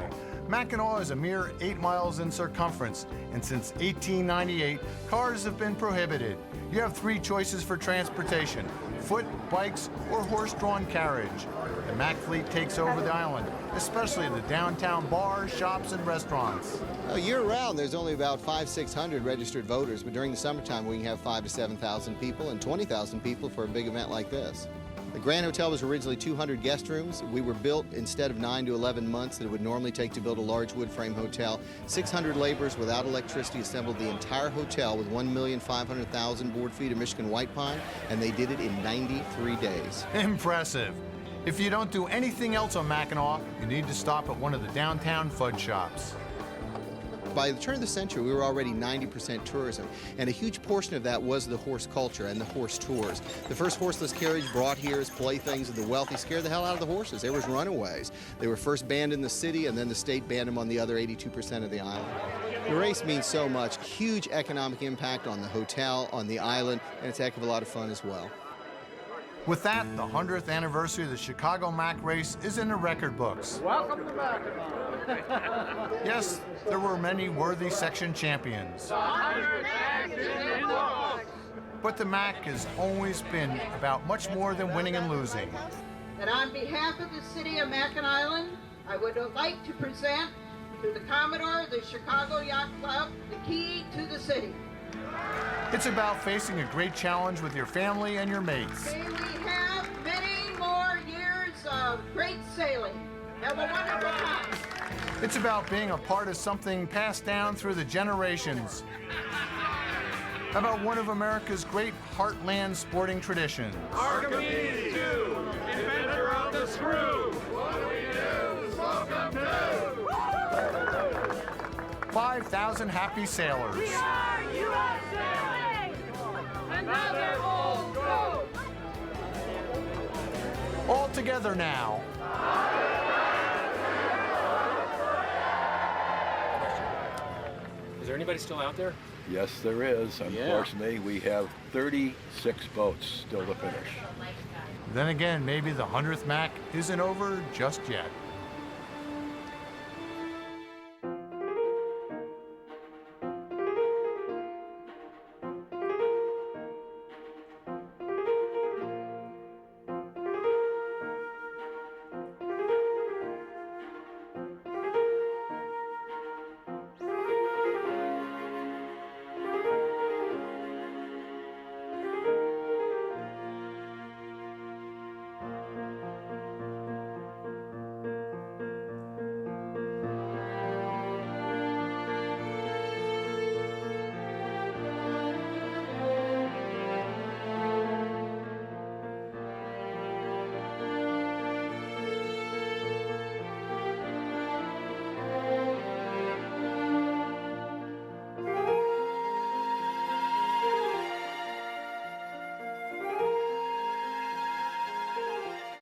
Mackinac is a mere 8 miles in circumference, and since 1898, cars have been prohibited. You have 3 choices for transportation: foot, bikes, or horse-drawn carriage. The Mack fleet takes over the island, especially the downtown bars, shops, and restaurants. Year-round, there's only about 500-600 registered voters, but during the summertime, we can have 5,000 to 7,000 people and 20,000 people for a big event like this. The Grand Hotel was originally 200 guest rooms. We were built, instead of 9 to 11 months that it would normally take to build a large wood frame hotel, 600 laborers without electricity assembled the entire hotel with 1,500,000 board feet of Michigan white pine, and they did it in 93 days. Impressive. If you don't do anything else on Mackinac, you need to stop at one of the downtown fudge shops. By the turn of the century, we were already 90% tourism, and a huge portion of that was the horse culture and the horse tours. The first horseless carriage brought here as playthings of the wealthy scared the hell out of the horses. There was runaways. They were first banned in the city, and then the state banned them on the other 82% of the island. The race means so much, huge economic impact on the hotel, on the island, and it's a heck of a lot of fun as well. With that, the 100th anniversary of the Chicago Mack race is in the record books. Welcome to Mackinac. Yes, there were many worthy section champions. But the Mack has always been about much more than winning and losing. And on behalf of the city of Mackinac Island, I would like to present to the Commodore of the Chicago Yacht Club the key to the city. It's about facing a great challenge with your family and your mates. May we have many more years of great sailing. Have a wonderful time. It's about being a part of something passed down through the generations. About one of America's great heartland sporting traditions. Archimedes 2, inventor of the screw. What do we do? Welcome to 5,000 happy sailors. We are U.S. Sailing, another old boat. All together now. Is there anybody still out there? Yes, there is. Unfortunately, we have 36 boats still to finish. Then again, maybe the 100th Mac isn't over just yet.